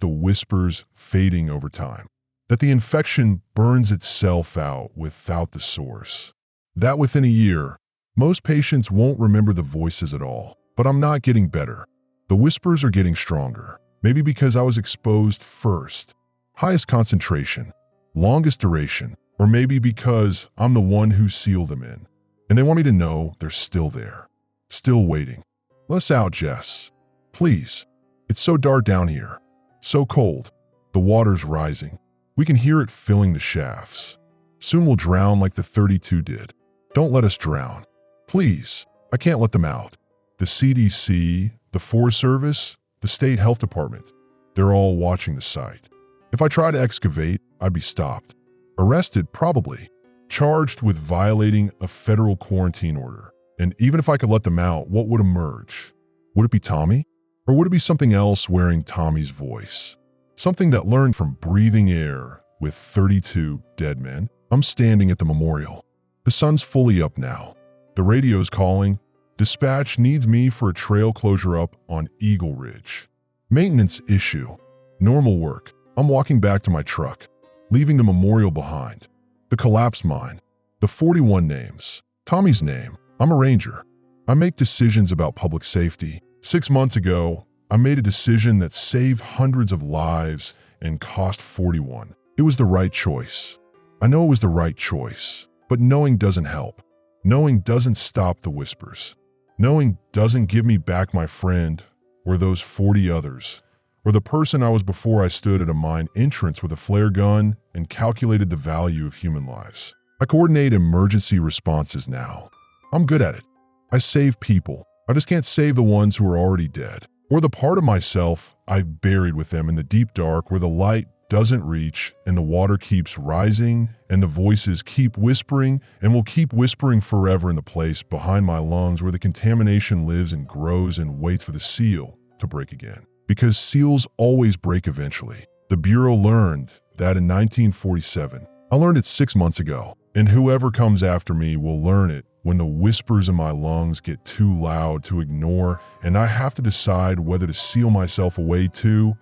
the whispers fading over time. That the infection burns itself out without the source. That within a year, most patients won't remember the voices at all. But I'm not getting better. The whispers are getting stronger. Maybe because I was exposed first. Highest concentration, longest duration, or maybe because I'm the one who sealed them in. And they want me to know they're still there. Still waiting. Let us out, Jess. Please. It's so dark down here. So cold. The water's rising. We can hear it filling the shafts. Soon we'll drown like the 32 did. Don't let us drown. Please. I can't let them out. The CDC, the Forest Service, the State Health Department. They're all watching the site. If I try to excavate, I'd be stopped. Arrested, probably. Charged with violating a federal quarantine order. And even if I could let them out, what would emerge? Would it be Tommy? Or would it be something else wearing Tommy's voice? Something that learned from breathing air with 32 dead men? I'm standing at the memorial. The sun's fully up now. The radio's calling. Dispatch needs me for a trail closure up on Eagle Ridge. Maintenance issue. Normal work. I'm walking back to my truck, leaving the memorial behind. The collapsed mine. The 41 names. Tommy's name. I'm a ranger. I make decisions about public safety. 6 months ago, I made a decision that saved hundreds of lives and cost 41. It was the right choice. I know it was the right choice, but knowing doesn't help. Knowing doesn't stop the whispers. Knowing doesn't give me back my friend or those 40 others, or the person I was before I stood at a mine entrance with a flare gun and calculated the value of human lives. I coordinate emergency responses now. I'm good at it. I save people. I just can't save the ones who are already dead, or the part of myself I've buried with them in the deep dark where the light doesn't reach and the water keeps rising and the voices keep whispering and will keep whispering forever in the place behind my lungs where the contamination lives and grows and waits for the seal to break again. Because seals always break eventually. The Bureau learned that in 1947. I learned it 6 months ago, and whoever comes after me will learn it when the whispers in my lungs get too loud to ignore and I have to decide whether to seal myself away too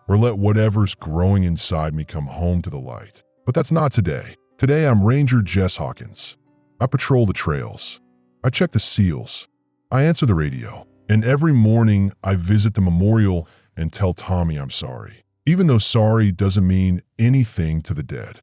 or let whatever's growing inside me come home to the light. But that's not today. Today I'm Ranger Jess Hawkins. I patrol the trails. I check the seals. I answer the radio. And every morning I visit the memorial and tell Tommy I'm sorry. Even though sorry doesn't mean anything to the dead.